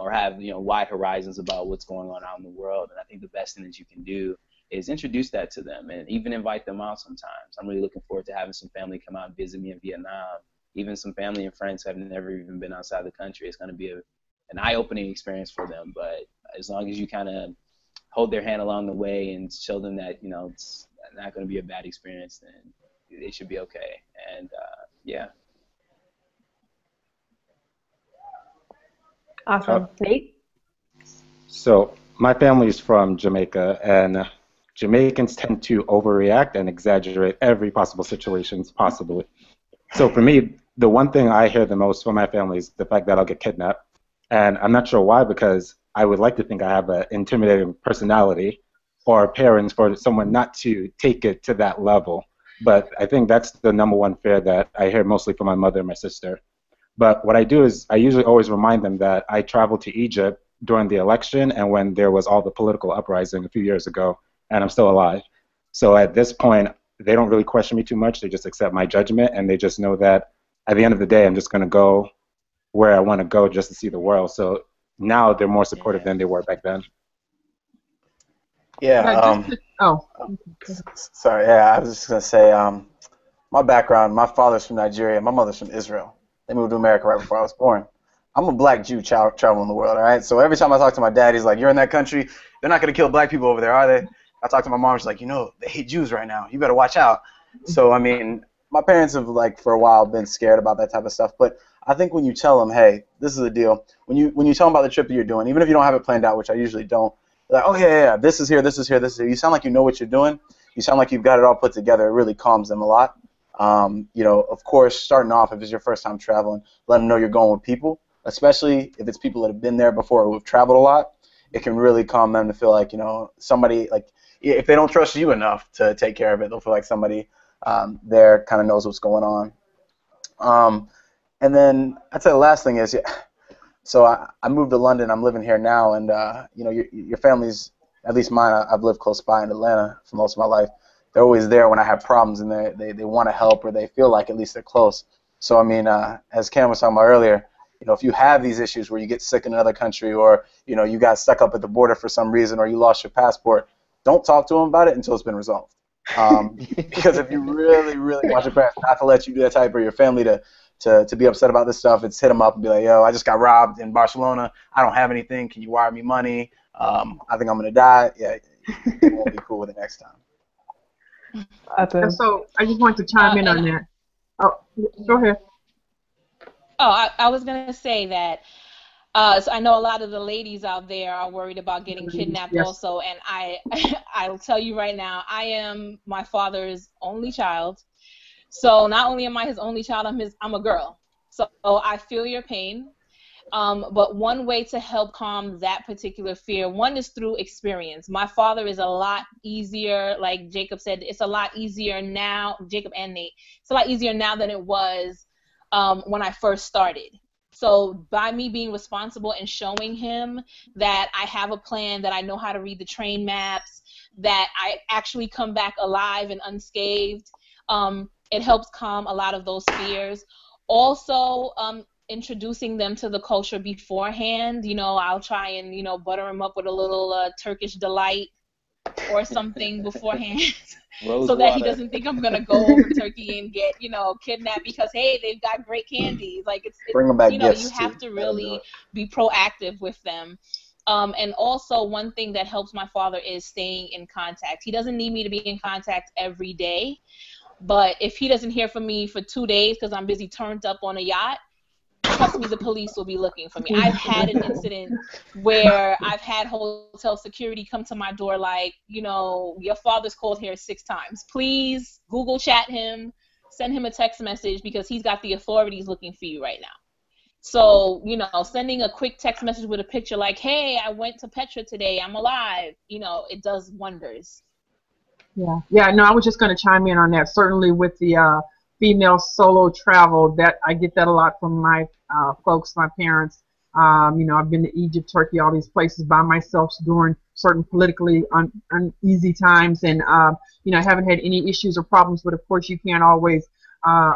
or have wide horizons about what's going on out in the world. And I think the best thing that you can do is introduce that to them and even invite them out sometimes. I'm really looking forward to having some family come out and visit me in Vietnam. Even some family and friends who have never even been outside the country. It's going to be an eye-opening experience for them. But as long as you kind of hold their hand along the way and show them that it's not going to be a bad experience, then they should be okay. And yeah. Awesome. Nate? So my family is from Jamaica, and Jamaicans tend to overreact and exaggerate every possible situation possibly. So for me, the one thing I hear the most from my family is the fact that I'll get kidnapped. And I'm not sure why, because I would like to think I have an intimidating personality or parents for someone not to take it to that level. But I think that's the number one fear that I hear mostly from my mother and my sister. But what I do is I usually always remind them that I traveled to Egypt during the election and when there was all the political uprising a few years ago, and I'm still alive. So at this point, they don't really question me too much. They just accept my judgment, and they just know that at the end of the day, I'm just going to go where I want to go just to see the world. So now they're more supportive than they were back then. Yeah. Sorry. Yeah, I was just gonna say, my background. My father's from Nigeria. My mother's from Israel. They moved to America right before I was born. I'm a black Jew traveling the world. All right. So every time I talk to my dad, he's like, "You're in that country. They're not gonna kill black people over there, are they?" I talk to my mom. She's like, "They hate Jews right now. You better watch out." So I mean, my parents have for a while been scared about that type of stuff. But I think when you tell them, "Hey, this is the deal," when you tell them about the trip that you're doing, even if you don't have it planned out, which I usually don't. Like, oh yeah, this is here, this is here, this is here. You sound like you know what you're doing. You sound like you've got it all put together. It really calms them a lot. Of course, starting off, if it's your first time traveling, let them know you're going with people, especially if it's people that have been there before who have traveled a lot. It can really calm them to feel like, somebody, like, if they don't trust you enough to take care of it, they'll feel like somebody there kind of knows what's going on. And then I'd say the last thing is, so I moved to London. I'm living here now, and your family's, at least mine. I've lived close by in Atlanta for most of my life. They're always there when I have problems, and they want to help, or they feel like at least they're close. So I mean, as Cam was talking about earlier, if you have these issues where you get sick in another country, or you got stuck up at the border for some reason, or you lost your passport, don't talk to them about it until it's been resolved. Because if you really, really want your parents not to let you do that type, or your family to be upset about this stuff, it's hit them up and be like, "Yo, I just got robbed in Barcelona. I don't have anything. Can you wire me money? I think I'm gonna die." Yeah, it won't be cool with it next time. And so I just wanted to chime in on that. Oh, go ahead. Oh, I was gonna say that. So I know a lot of the ladies out there are worried about getting kidnapped also, and I'll tell you right now, I am my father's only child. So not only am I his only child, I'm a girl. So I feel your pain. But one way to help calm that particular fear, one is through experience. My father is a lot easier, like Jacob said, it's a lot easier now, Jacob and Nate, it's a lot easier now than it was when I first started. So by me being responsible and showing him that I have a plan, that I know how to read the train maps, that I actually come back alive and unscathed, it helps calm a lot of those fears. Also, introducing them to the culture beforehand. You know, I'll try and, you know, butter them up with a little Turkish delight or something beforehand so that he doesn't think I'm going to go over Turkey and get, you know, kidnapped because, hey, they've got great candies. Like, Bring them back you know, gifts you have too. to really be proactive with them. And also, one thing that helps my father is staying in contact. He doesn't need me to be in contact every day, but if he doesn't hear from me for 2 days because I'm busy turned up on a yacht, trust me, the police will be looking for me. I've had an incident where I've had hotel security come to my door like, you know, your father's called here 6 times. Please Google chat him, send him a text message because he's got the authorities looking for you right now. So, you know, sending a quick text message with a picture like, hey, I went to Petra today, I'm alive, you know, it does wonders. Yeah, no, I was just going to chime in on that. Certainly with the female solo travel, that I get that a lot from my folks, my parents. You know, I've been to Egypt, Turkey, all these places by myself during certain politically uneasy times, and you know, I haven't had any issues or problems. But of course, you can't always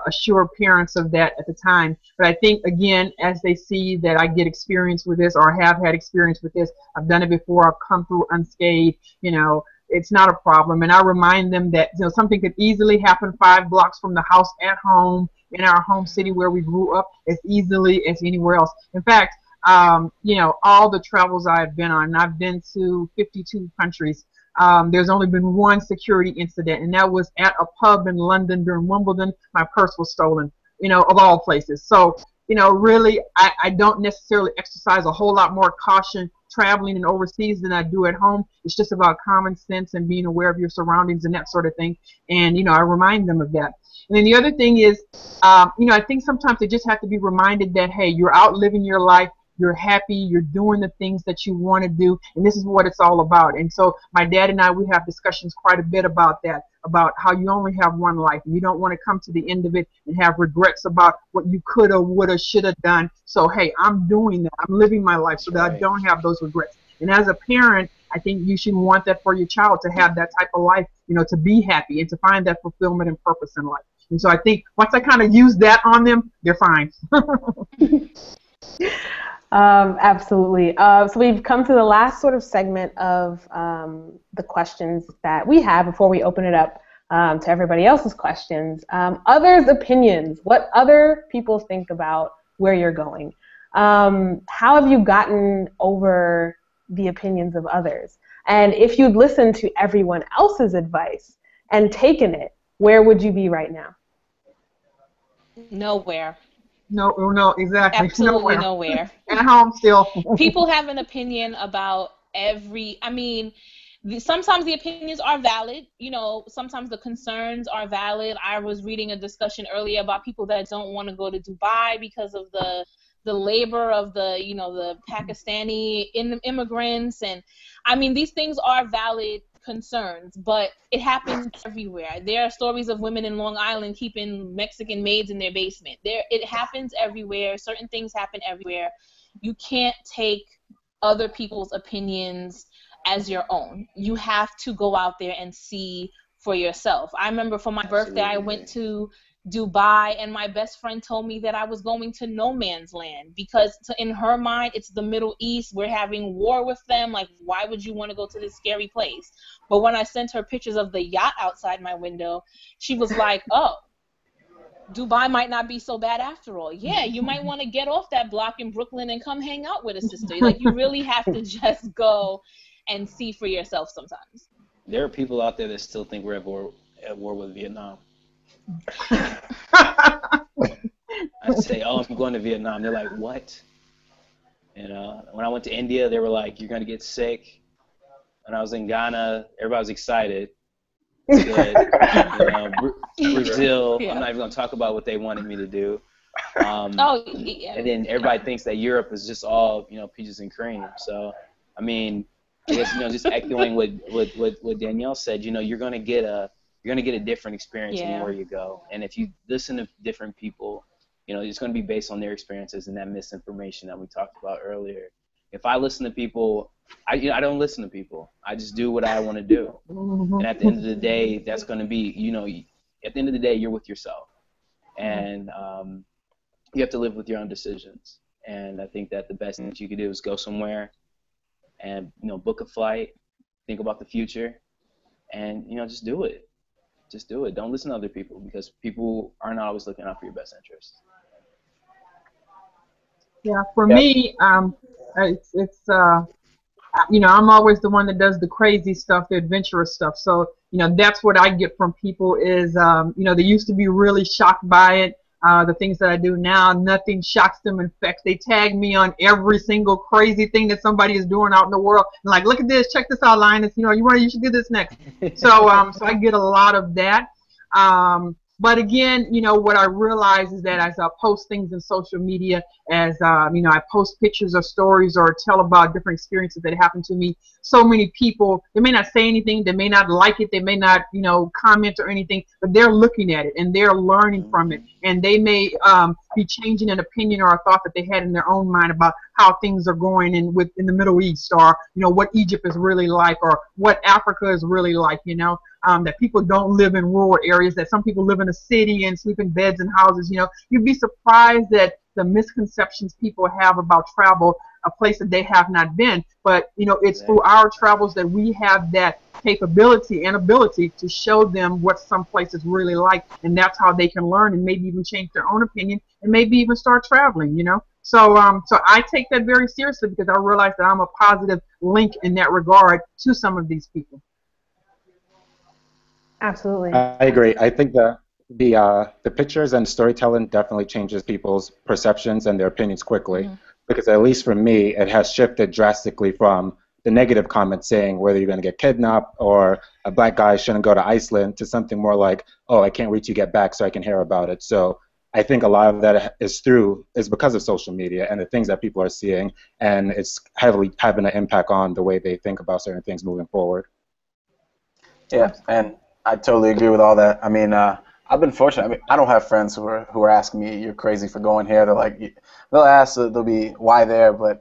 assure parents of that at the time. But I think, again, as they see that I get experience with this or have had experience with this, I've done it before, I've come through unscathed, you know, it's not a problem. And I remind them that, you know, something could easily happen 5 blocks from the house at home in our home city where we grew up as easily as anywhere else. In fact, you know, all the travels I've been on, I've been to 52 countries. There's only been one security incident, and that was at a pub in London during Wimbledon. My purse was stolen, you know, of all places. So, you know, really, I don't necessarily exercise a whole lot more caution traveling and overseas than I do at home. It's just about common sense and being aware of your surroundings and that sort of thing. And, you know, I remind them of that. And then the other thing is, you know, I think sometimes they just have to be reminded that, hey, you're out living your life. You're happy, you're doing the things that you want to do, and this is what it's all about. And so my dad and I, we have discussions quite a bit about that, about how you only have one life, and you don't want to come to the end of it and have regrets about what you could have, would have, should have done. So, hey, I'm doing that. I'm living my life so that I don't have those regrets. And as a parent, I think you should want that for your child, to have that type of life, you know, to be happy and to find that fulfillment and purpose in life. And so I think once I kind of use that on them, they're fine. Absolutely. So we've come to the last sort of segment of the questions that we have before we open it up to everybody else's questions. Others' opinions, what other people think about where you're going. How have you gotten over the opinions of others? And if you'd listened to everyone else's advice and taken it, where would you be right now? Nowhere. No, exactly. Absolutely nowhere. At home still. People have an opinion about sometimes the opinions are valid. You know, sometimes the concerns are valid. I was reading a discussion earlier about people that don't want to go to Dubai because of the labor of the Pakistani immigrants. And I mean, these things are valid concerns, but it happens everywhere. There are stories of women in Long Island keeping Mexican maids in their basement. It happens everywhere. Certain things happen everywhere. You can't take other people's opinions as your own. You have to go out there and see for yourself. I remember for my birthday, I went to Dubai, and my best friend told me that I was going to no man's land because in her mind, it's the Middle East. We're having war with them. Like, why would you want to go to this scary place? But when I sent her pictures of the yacht outside my window, she was like, oh, Dubai might not be so bad after all. Yeah, you might want to get off that block in Brooklyn and come hang out with a sister. Like, you really have to just go and see for yourself sometimes. There are people out there that still think we're at war with Vietnam. I say, oh, I'm going to Vietnam. They're like, what? You know, when I went to India, they were like, you're going to get sick. When I was in Ghana, everybody was excited. It's good. You know, Brazil, yeah. I'm not even going to talk about what they wanted me to do. Oh, yeah. And then everybody thinks that Europe is just all, peaches and cream. So, I mean, I guess, just echoing what Danielle said, you're gonna get a different experience Yeah. anywhere you go. And if you listen to different people, it's gonna be based on their experiences and that misinformation that we talked about earlier. If I listen to people, I don't listen to people. I just do what I want to do. And at the end of the day, that's gonna be, at the end of the day, you're with yourself, and you have to live with your own decisions. And I think that the best thing that you can do is go somewhere and, book a flight, think about the future, and, just do it. Just do it. Don't listen to other people, because people are not always looking out for your best interests. Yeah, for me, it's I'm always the one that does the crazy stuff, the adventurous stuff. So, that's what I get from people is, they used to be really shocked by it. The things that I do now, nothing shocks them. In fact, they tag me on every single crazy thing that somebody is doing out in the world. And like, look at this, check this out, Linus. You should do this next. So I get a lot of that. But again, what I realize is that as I post things in social media, as I post pictures or stories or tell about different experiences that happened to me, so many people, they may not say anything, they may not like it, they may not, comment or anything, but they're looking at it and they're learning from it, and they may be changing an opinion or a thought that they had in their own mind about how things are going in the Middle East, or what Egypt is really like, or what Africa is really like, that people don't live in rural areas, that some people live in a city and sleep in beds and houses. You'd be surprised at the misconceptions people have about travel, a place that they have not been. But, it's through our travels that we have that capability and ability to show them what some places really like, and that's how they can learn and maybe even change their own opinion and maybe even start traveling, So I take that very seriously, because I realize that I'm a positive link in that regard to some of these people. Absolutely. I agree. I think the pictures and storytelling definitely changes people's perceptions and their opinions quickly, because at least for me, it has shifted drastically from the negative comments saying whether you're going to get kidnapped or a black guy shouldn't go to Iceland to something more like, oh, I can't wait to get back so I can hear about it. So I think a lot of that is because of social media and the things that people are seeing, and it's heavily having an impact on the way they think about certain things moving forward. Yeah, and I totally agree with all that. I mean, I've been fortunate. I mean, I don't have friends who are asking me, "You're crazy for going here." They're like, they'll ask, they'll be, "Why there?" But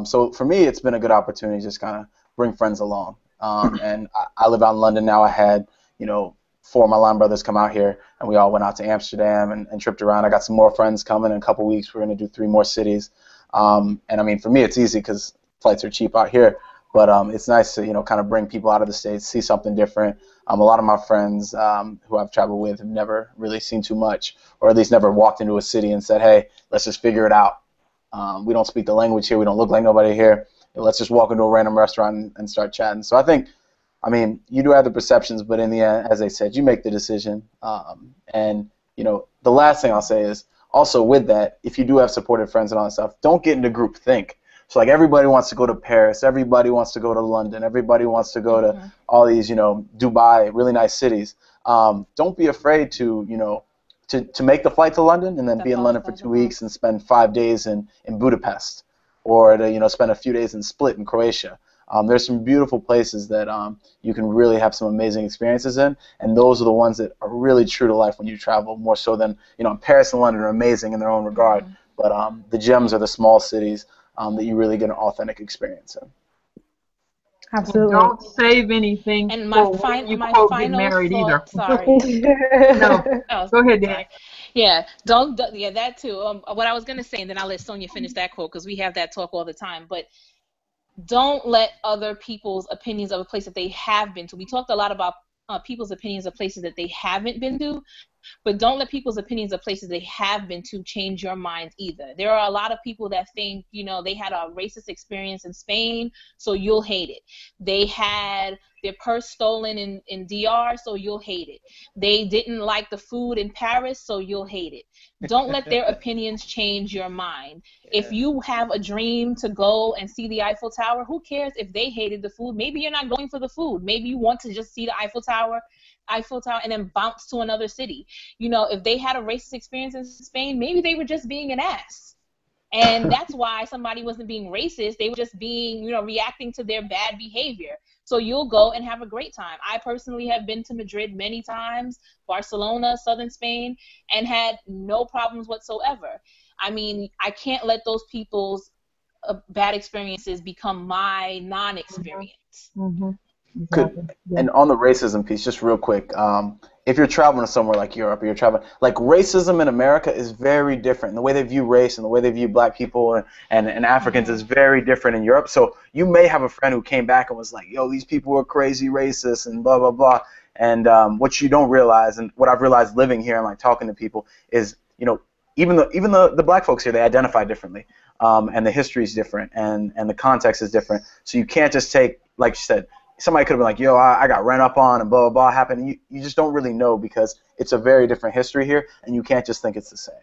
so for me, it's been a good opportunity to just kind of bring friends along. And I live out in London now. I had, 4 of my line brothers come out here, and we all went out to Amsterdam and tripped around. I got some more friends coming in a couple weeks. We're going to do 3 more cities. And I mean, for me, it's easy because flights are cheap out here. But it's nice to, kind of bring people out of the States, see something different. A lot of my friends who I've traveled with have never really seen too much, or at least never walked into a city and said, hey, let's just figure it out. We don't speak the language here. We don't look like nobody here. Let's just walk into a random restaurant and start chatting. So I think, I mean, you do have the perceptions, but in the end, as I said, you make the decision. And, the last thing I'll say is also with that, if you do have supportive friends and all that stuff, don't get into group think. So like everybody wants to go to Paris, everybody wants to go to London, everybody wants to go to all these, Dubai, really nice cities. Don't be afraid to, to make the flight to London and then be in London for 2 weeks and spend 5 days in Budapest, or to, spend a few days in Split in Croatia. There's some beautiful places that you can really have some amazing experiences in, and those are the ones that are really true to life when you travel, more so than, Paris and London are amazing in their own regard, but the gems are the small cities that you really get an authentic experience in. Absolutely. And don't save anything And for when you get married either. Sorry. No. Go ahead, Dan. Yeah, yeah, that too. What I was going to say, and then I'll let Sonia finish that quote, because we have that talk all the time, but don't let other people's opinions of a place that they have been to. We talked a lot about people's opinions of places that they haven't been to, but don't let people's opinions of places they have been to change your mind either. There are a lot of people that think, they had a racist experience in Spain, so you'll hate it. They had their purse stolen in DR, so you'll hate it. They didn't like the food in Paris, so you'll hate it. Don't let their opinions change your mind. If you have a dream to go and see the Eiffel Tower, who cares if they hated the food? Maybe you're not going for the food. Maybe you want to just see the Eiffel Tower, and then bounce to another city. You know, if they had a racist experience in Spain, maybe they were just being an ass. And that's why somebody wasn't being racist. They were just being, you know, reacting to their bad behavior. So you'll go and have a great time. I personally have been to Madrid many times, Barcelona, southern Spain, and had no problems whatsoever. I mean, I can't let those people's bad experiences become my non-experience. Mm-hmm. Exactly. And on the racism piece, just real quick, if you're traveling to somewhere like Europe, or you're traveling, like racism in America is very different. The way they view race and the way they view black people and Africans is very different in Europe. So you may have a friend who came back and was like, yo, these people are crazy racist and blah, blah, blah. And what you don't realize, and what I've realized living here and like talking to people is, you know, even the black folks here, they identify differently. And the history is different and the context is different. So you can't just take, like you said, somebody could have been like, yo, I got ran up on and blah, blah, blah happened. You just don't really know because it's a very different history here, and you can't just think it's the same.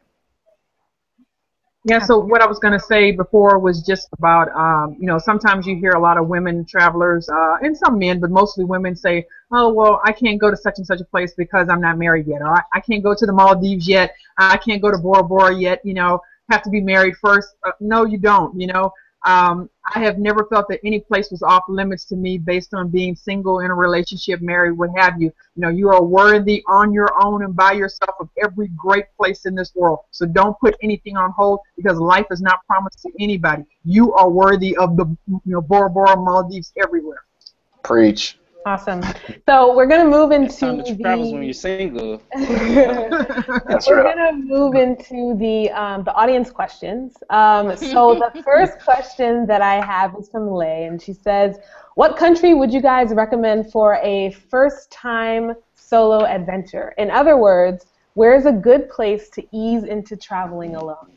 Yeah, so what I was going to say before was just about, you know, sometimes you hear a lot of women travelers, and some men, but mostly women say, oh, well, I can't go to such and such a place because I'm not married yet, or I can't go to the Maldives yet, I can't go to Bora Bora yet, you know, have to be married first. No, you don't, you know. I have never felt that any place was off limits to me based on being single, in a relationship, married, what have you. You know, you are worthy on your own and by yourself of every great place in this world. So don't put anything on hold because life is not promised to anybody. You are worthy of the, you know, Bora Bora, Maldives, everywhere. Preach. Awesome. So we're going to move into time to travel when you're single. That's We're right. going to move into the audience questions. So the first question that I have is from Lay, and she says, what country would you guys recommend for a first-time solo adventure? In other words, where is a good place to ease into traveling alone?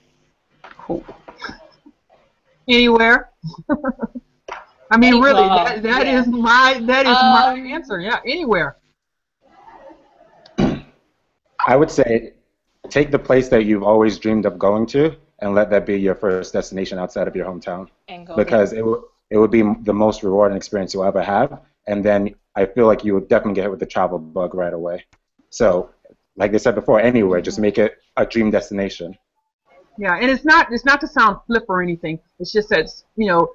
Anywhere. I mean, really, that Yeah. is my answer. Yeah, anywhere. I would say take the place that you've always dreamed of going to and let that be your first destination outside of your hometown. And go Because it would be the most rewarding experience you'll ever have. And then I feel like you would definitely get hit with the travel bug right away. So, like I said before, anywhere, just make it a dream destination. Yeah, and it's not to sound flip or anything. It's just that, you know,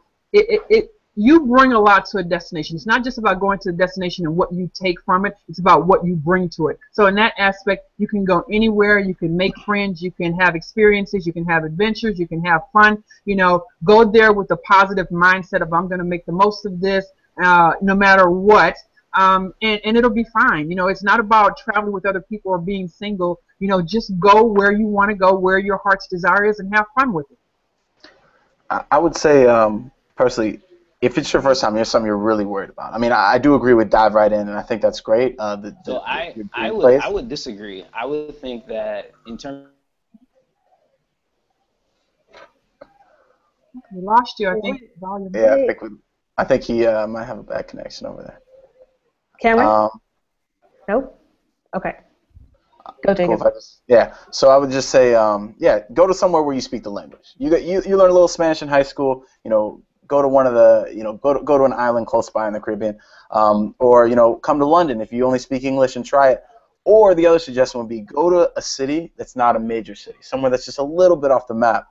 you bring a lot to a destination. It's not just about going to the destination and what you take from it. It's about what you bring to it. So in that aspect, you can go anywhere. You can make friends. You can have experiences. You can have adventures. You can have fun. You know, go there with a positive mindset of I'm going to make the most of this no matter what. And it'll be fine. You know, it's not about traveling with other people or being single. You know, just go where you want to go, where your heart's desire is, and have fun with it. I would say, personally, if it's your first time, there's something you're really worried about. I mean, I do agree with dive right in, and I think that's great. I would disagree. I would think that in terms. We lost you, I think. Volume. Yeah, I think he might have a bad connection over there. Cameron? Nope. Okay. Go, Jacob. Cool, so I would just say, go to somewhere where you speak the language. You learn a little Spanish in high school. You know, go to one of the, you know, go to an island close by in the Caribbean, or you know, come to London if you only speak English and try it. Or the other suggestion would be go to a city that's not a major city, somewhere that's just a little bit off the map.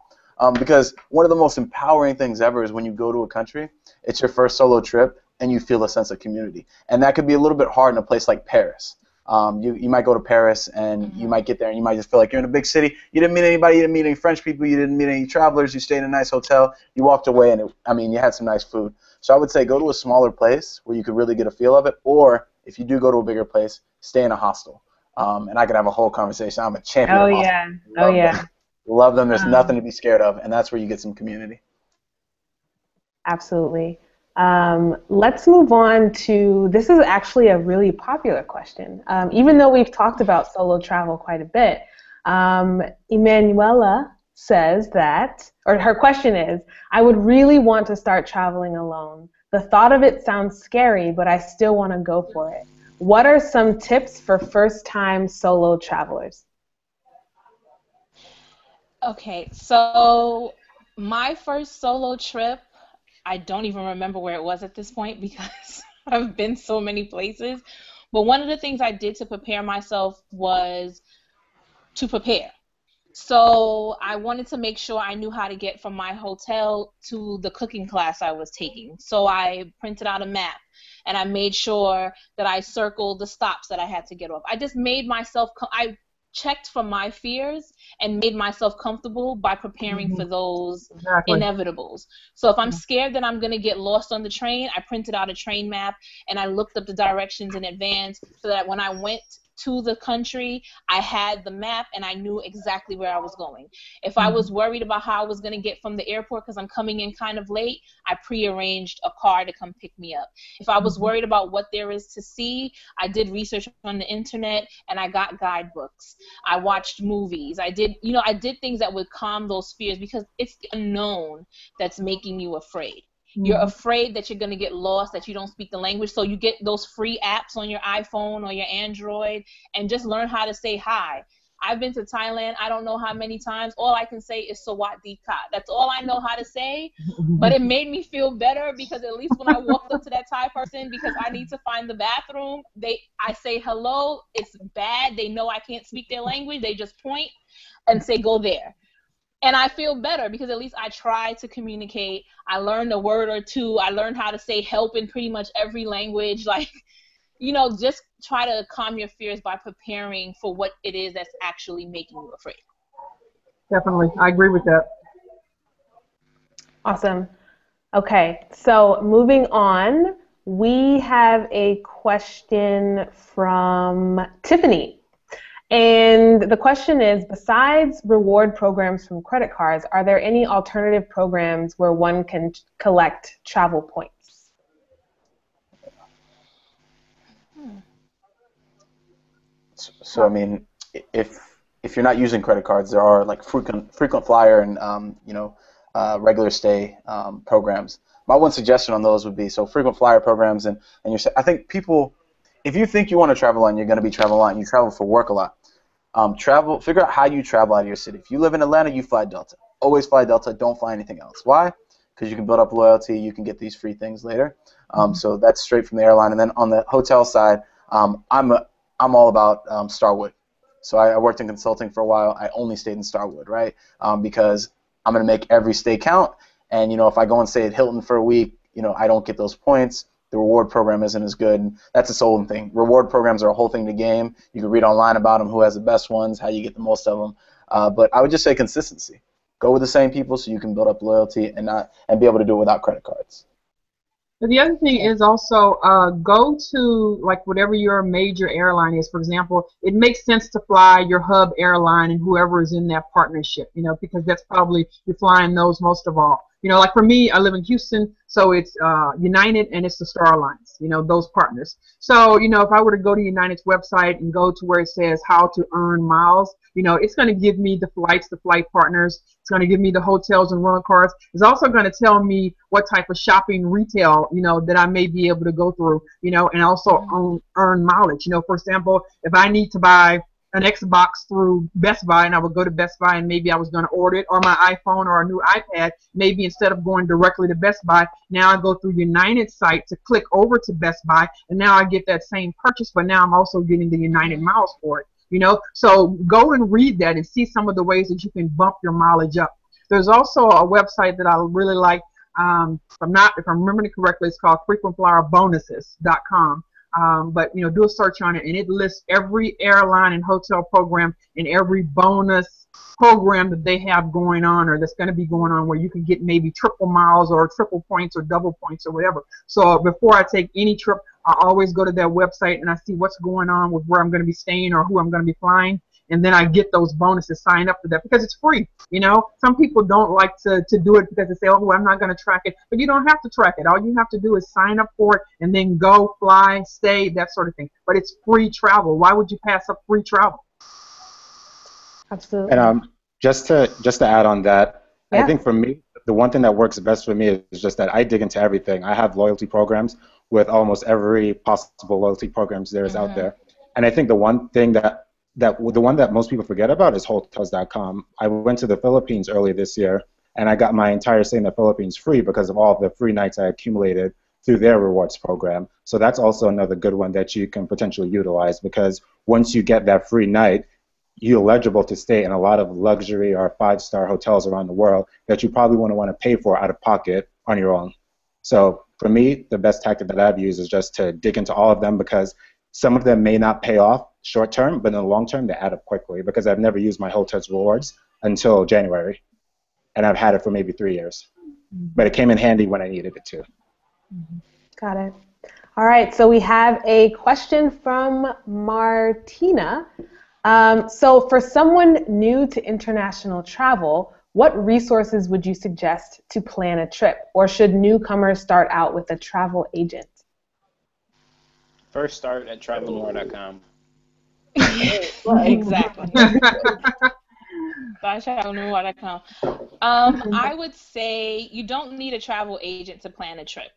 Because one of the most empowering things ever is when you go to a country, it's your first solo trip, and you feel a sense of community. And that could be a little bit hard in a place like Paris. You might go to Paris, and you might get there, and you might just feel like you're in a big city. You didn't meet anybody. You didn't meet any French people. You didn't meet any travelers. You stayed in a nice hotel. You walked away, and you had some nice food. So I would say go to a smaller place where you could really get a feel of it. Or if you do go to a bigger place, stay in a hostel. And I could have a whole conversation. I'm a champion of hostels. Love them. There's nothing to be scared of, and that's where you get some community. Absolutely. Let's move on to, this is actually a really popular question. Even though we've talked about solo travel quite a bit, Emanuela says that, or her question is, I would really want to start traveling alone, The thought of it sounds scary, but I still want to go for it. What are some tips for first-time solo travelers? Okay, so my first solo trip, I don't even remember where it was at this point because I've been so many places. But one of the things I did to prepare myself was to prepare. So I wanted to make sure I knew how to get from my hotel to the cooking class I was taking. So I printed out a map and I made sure that I circled the stops that I had to get off. I just made myself, I checked for my fears and made myself comfortable by preparing for those Exactly. inevitables. So if I'm scared that I'm going to get lost on the train, I printed out a train map and I looked up the directions in advance so that when I went to the country, I had the map and I knew exactly where I was going. If I was worried about how I was going to get from the airport because I'm coming in kind of late, I prearranged a car to come pick me up. If I was worried about what there is to see, I did research on the internet and I got guidebooks. I watched movies. I did things that would calm those fears because it's the unknown that's making you afraid. You're afraid that you're going to get lost, that you don't speak the language. So you get those free apps on your iPhone or your Android and just learn how to say hi. I've been to Thailand, I don't know how many times. All I can say is Sawadee Ka. That's all I know how to say. But it made me feel better because at least when I walked up to that Thai person because I need to find the bathroom, I say hello. It's bad. They know I can't speak their language. They just point and say go there. And I feel better because at least I try to communicate. I learned a word or two. I learned how to say help in pretty much every language. Like, just try to calm your fears by preparing for what it is that's actually making you afraid. Definitely. I agree with that. Awesome. Okay, so moving on, we have a question from Tiffany. And the question is, besides reward programs from credit cards, are there any alternative programs where one can collect travel points? So I mean, if you're not using credit cards, there are like frequent flyer and regular stay programs. My one suggestion on those would be frequent flyer programs I think people, if you think you want to travel and you're going to be traveling a lot and you travel for work a lot, figure out how you travel out of your city. If you live in Atlanta, you fly Delta. Always fly Delta. Don't fly anything else. Why? Because you can build up loyalty. You can get these free things later. So that's straight from the airline. And then on the hotel side, I'm all about Starwood. So I worked in consulting for a while. I only stayed in Starwood, right? Because I'm going to make every stay count. And if I go and stay at Hilton for a week, I don't get those points. The reward program isn't as good. And that's its own thing. Reward programs are a whole thing to game. You can read online about them, who has the best ones, how you get the most of them. But I would just say consistency. Go with the same people so you can build up loyalty and be able to do it without credit cards. But the other thing is also go to like whatever your major airline is. For example, it makes sense to fly your hub airline and whoever is in that partnership, because that's probably you're flying those most of all. Like for me, I live in Houston, so it's United and it's the Star Alliance, those partners. So, if I were to go to United's website and go to where it says how to earn miles, it's going to give me the flights, the flight partners. It's going to give me the hotels and rental cars. It's also going to tell me what type of shopping retail, that I may be able to go through, and also earn mileage. For example, if I need to buy an Xbox through Best Buy and I would go to Best Buy and maybe I was going to order it, or my iPhone or a new iPad, maybe instead of going directly to Best Buy, now I go through United's site to click over to Best Buy, and now I get that same purchase, but now I'm also getting the United miles for it. So go and read that and see some of the ways that you can bump your mileage up. There's also a website that I really like. If I'm remembering it correctly, it's called frequentflyerbonuses.com. But do a search on it, and it lists every airline and hotel program and every bonus program that they have going on or that's going to be going on, where you can get maybe triple miles or triple points or double points or whatever. So before I take any trip, I always go to their website and I see what's going on with where I'm going to be staying or who I'm going to be flying, and then I get those bonuses, sign up for that because it's free. Some people don't like to do it because they say, oh, well, I'm not going to track it. But you don't have to track it. All you have to do is sign up for it and then go, fly, stay, that sort of thing. But it's free travel. Why would you pass up free travel? Absolutely. And just to add on that, I think for me, the the one thing that works best for me is just that I dig into everything. I have loyalty programs with almost every possible loyalty programs there is out there. And I think the one thing the one that most people forget about is hotels.com. I went to the Philippines earlier this year, and I got my entire stay in the Philippines free because of all the free nights I accumulated through their rewards program. So that's also another good one that you can potentially utilize, because once you get that free night, you're eligible to stay in a lot of luxury or five-star hotels around the world that you probably wouldn't want to pay for out of pocket on your own. So for me, the best tactic that I've used is just to dig into all of them, because some of them may not pay off short term, but in the long term, they add up quickly, because I've never used my hotels rewards until January, and I've had it for maybe 3 years. But it came in handy when I needed it to. Got it. All right, so we have a question from Martina. So for someone new to international travel, what resources would you suggest to plan a trip? Or should newcomers start out with a travel agent? First, start at travelnoire.com. Exactly. travelnoire.com. I would say you don't need a travel agent to plan a trip.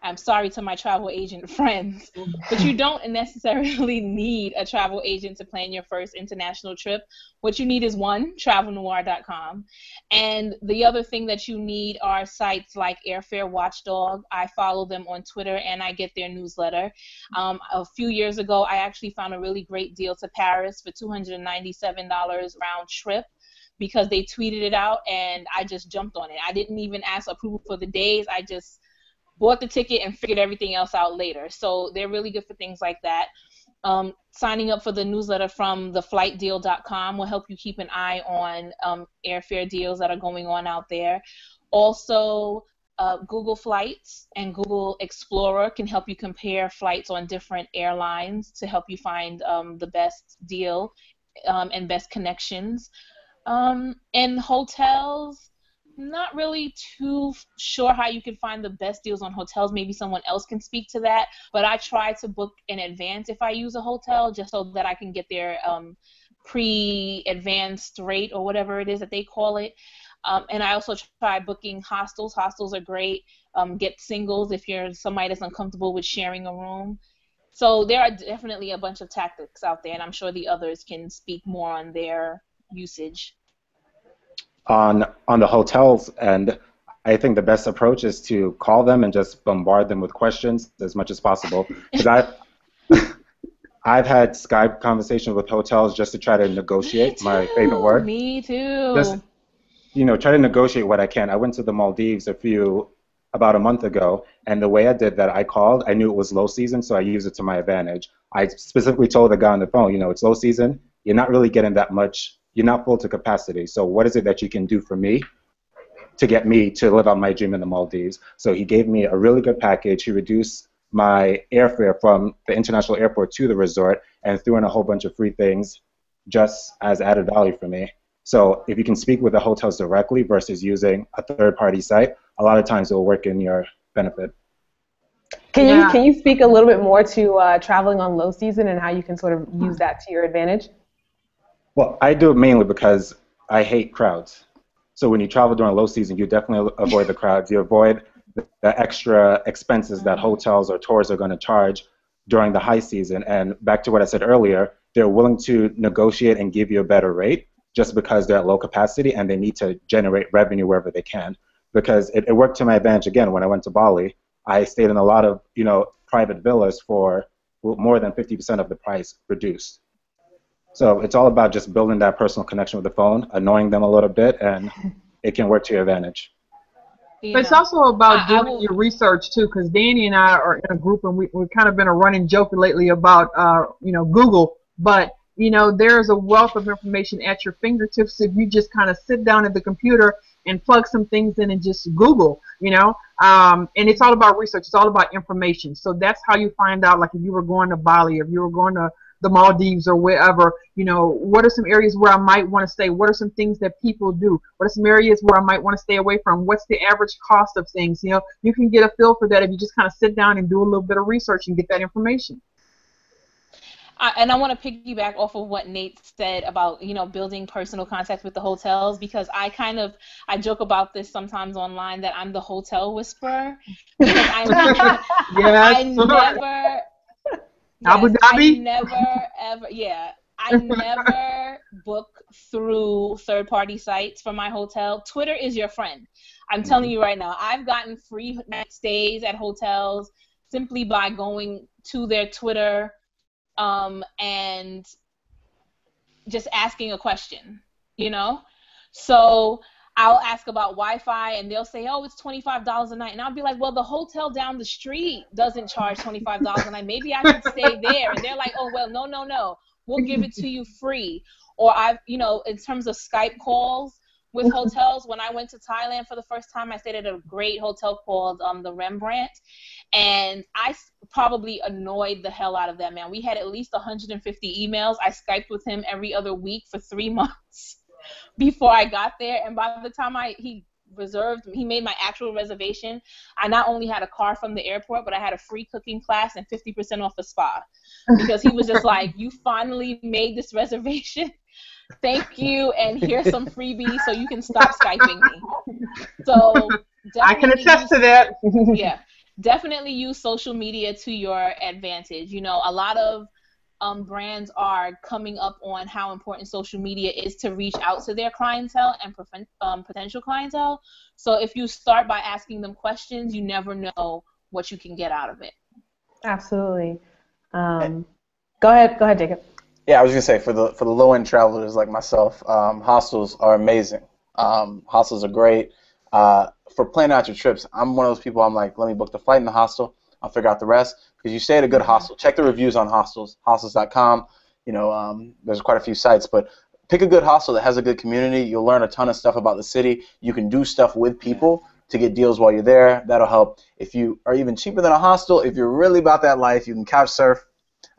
I'm sorry to my travel agent friends, but you don't necessarily need a travel agent to plan your first international trip. What you need is one, travelnoire.com. And the other thing that you need are sites like Airfare Watchdog. I follow them on Twitter and I get their newsletter. A few years ago, I actually found a really great deal to Paris for $297 round trip, because they tweeted it out and I just jumped on it. I didn't even ask approval for the days. I just bought the ticket and figured everything else out later. So they're really good for things like that. Signing up for the newsletter from theflightdeal.com will help you keep an eye on airfare deals that are going on out there. Also, Google Flights and Google Explorer can help you compare flights on different airlines to help you find the best deal and best connections. And hotels, not really too sure how you can find the best deals on hotels. Maybe someone else can speak to that. But I try to book in advance if I use a hotel, just so that I can get their pre-advanced rate or whatever it is that they call it. And I also try booking hostels. Hostels are great. Get singles if you're somebody that's uncomfortable with sharing a room. So there are definitely a bunch of tactics out there, and I'm sure the others can speak more on their usage. On the hotels end, I think the best approach is to call them and just bombard them with questions as much as possible. Because I've had Skype conversations with hotels just to try to negotiate, my favorite word. Me too. Just, try to negotiate what I can. I went to the Maldives about a month ago, and the way I did that, I knew it was low season, so I used it to my advantage. I specifically told the guy on the phone, it's low season, you're not really getting that much, you're not full to capacity, so what is it that you can do for me to get me to live out my dream in the Maldives? So he gave me a really good package. He reduced my airfare from the international airport to the resort and threw in a whole bunch of free things just as added value for me. So if you can speak with the hotels directly versus using a third-party site, a lot of times it will work in your benefit. Can you speak a little bit more to traveling on low season and how you can sort of use that to your advantage? Well, I do it mainly because I hate crowds. So when you travel during low season, you definitely avoid the crowds. You avoid the extra expenses that hotels or tours are going to charge during the high season. And back to what I said earlier, they're willing to negotiate and give you a better rate just because they're at low capacity and they need to generate revenue wherever they can. Because it worked to my advantage again when I went to Bali. I stayed in a lot of private villas for more than 50% of the price reduced. So it's all about just building that personal connection with the phone, annoying them a little bit, and it can work to your advantage. But it's also about doing your research too, because Danny and I are in a group, and we've kind of been a running joke lately about Google. But there's a wealth of information at your fingertips if you just kind of sit down at the computer and plug some things in and just Google. And it's all about research. It's all about information. So that's how you find out, like if you were going to Bali, if you were going to the Maldives or wherever, what are some areas where I might want to stay? What are some things that people do? What are some areas where I might want to stay away from? What's the average cost of things? You can get a feel for that if you just kind of sit down and do a little bit of research and get that information. And I want to piggyback off of what Nate said about, building personal contacts with the hotels, because I joke about this sometimes online that I'm the hotel whisperer, because I Yes. never, Abu yes, Dhabi. I never book through third-party sites for my hotel. Twitter is your friend. I'm telling you right now, I've gotten free night stays at hotels simply by going to their Twitter and just asking a question, So I'll ask about Wi-Fi, and they'll say, oh, it's $25 a night. And I'll be like, well, the hotel down the street doesn't charge $25 a night. Maybe I should stay there. And they're like, oh, well, no. We'll give it to you free. Or in terms of Skype calls with hotels, when I went to Thailand for the first time, I stayed at a great hotel called the Rembrandt. And I probably annoyed the hell out of that man. We had at least 150 emails. I Skyped with him every other week for 3 months before I got there. And by the time he made my actual reservation, I not only had a car from the airport, but I had a free cooking class and 50% off the spa. Because he was just like, you finally made this reservation. Thank you, and here's some freebies so you can stop Skyping me. So I can attest to that. Yeah, definitely use social media to your advantage. A lot of brands are coming up on how important social media is to reach out to their clientele and potential clientele. So if you start by asking them questions, you never know what you can get out of it. Absolutely. Go ahead, Jacob. Yeah, I was gonna say for the low-end travelers like myself, hostels are amazing. Hostels are great. For planning out your trips, I'm one of those people. I'm like, let me book the flight in the hostel. I'll figure out the rest. Because you stay at a good hostel. Check the reviews on hostels, hostels.com. There's quite a few sites, but pick a good hostel that has a good community. You'll learn a ton of stuff about the city. You can do stuff with people to get deals while you're there. That'll help. If you are even cheaper than a hostel, if you're really about that life, you can couch surf.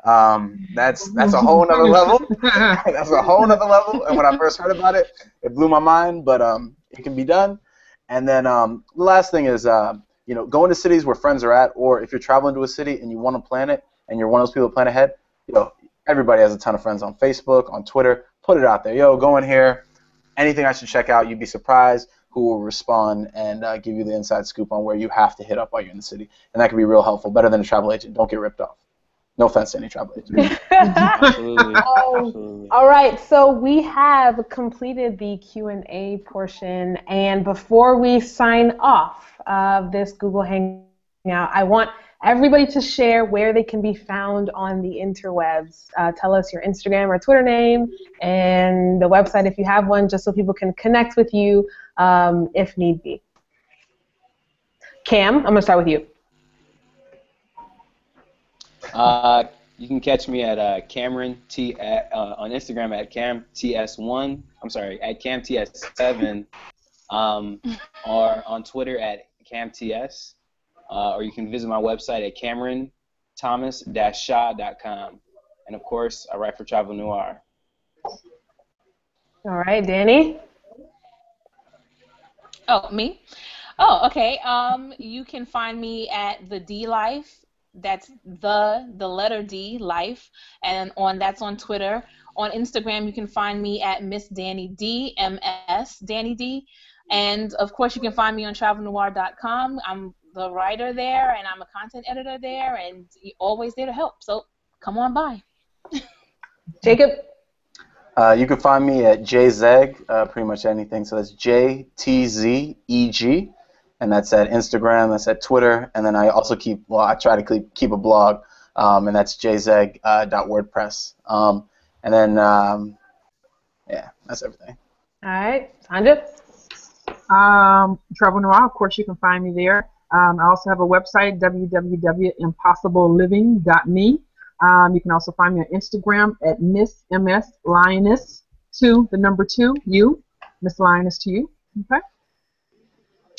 That's a whole nother level. That's a whole nother level. And when I first heard about it, it blew my mind. But it can be done. And then the last thing is, go into cities where friends are at, or if you're traveling to a city and you want to plan it, and you're one of those people that plan ahead, everybody has a ton of friends on Facebook, on Twitter. Put it out there. Go in here. Anything I should check out, you'd be surprised who will respond and give you the inside scoop on where you have to hit up while you're in the city. And that can be real helpful. Better than a travel agent. Don't get ripped off. No offense to any travel agent. Absolutely. Absolutely. All right, so we have completed the Q&A portion, and before we sign off of this Google Hangout, I want everybody to share where they can be found on the interwebs. Tell us your Instagram or Twitter name and the website if you have one, just so people can connect with you if need be. Cam, I'm going to start with you. You can catch me at Cameron T on Instagram at CamTS1. I'm sorry, at CamTS7, or on Twitter at CamTS, or you can visit my website at CameronThomas-Shaw.com. And of course, I write for Travel Noire. All right, Danny. Oh, me? Oh, okay. You can find me at the D Life. That's the letter D Life, and that's on Twitter. On Instagram, you can find me at Miss Danny D, MS Danny D, and of course, you can find me on TravelNoire.com. I'm the writer there, and I'm a content editor there, and always there to help. So come on by. Jacob. You can find me at JZeg, pretty much anything. So that's JTZEG. And that's at Instagram, that's at Twitter, and then I also I try to keep a blog, and that's jzeg.wordpress. And then, yeah, that's everything. All right, Sandra? Travel Noire, of course, you can find me there. I also have a website, www.impossibleliving.me. You can also find me on Instagram at Miss MS Lioness 2, the number 2, you, Miss Lioness 2 you. Okay.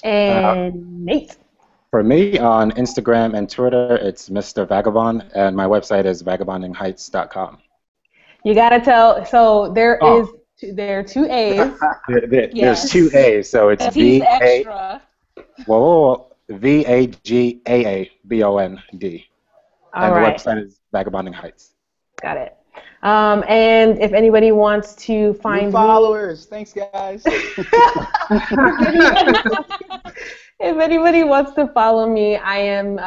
And Nate. For me, on Instagram and Twitter, it's Mr. Vagabond, and my website is vagabondingheights.com. You gotta tell. So there are 2 A's. There's 2 A's, so it's VAGAABOND. All and right. the website is Vagabonding Heights. Got it. And if anybody wants to find New followers. Thanks, guys. If anybody wants to follow me, I am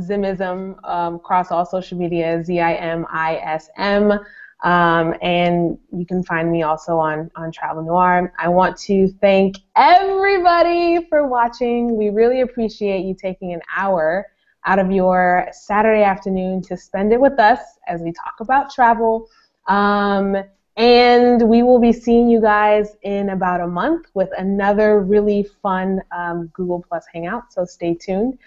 Zimism across all social media, ZIMISM. And you can find me also on Travel Noire. I want to thank everybody for watching. We really appreciate you taking an hour out of your Saturday afternoon to spend it with us as we talk about travel. And we will be seeing you guys in about a month with another really fun Google Plus Hangout, so stay tuned.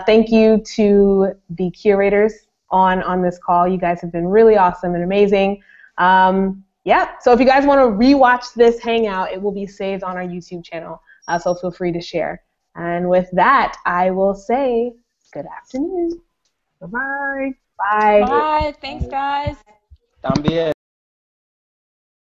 Thank you to the curators on this call. You guys have been really awesome and amazing. Yeah, so if you guys want to rewatch this Hangout, it will be saved on our YouTube channel, so feel free to share. And with that, I will say good afternoon. Bye-bye. Bye. Bye. Thanks, guys. También.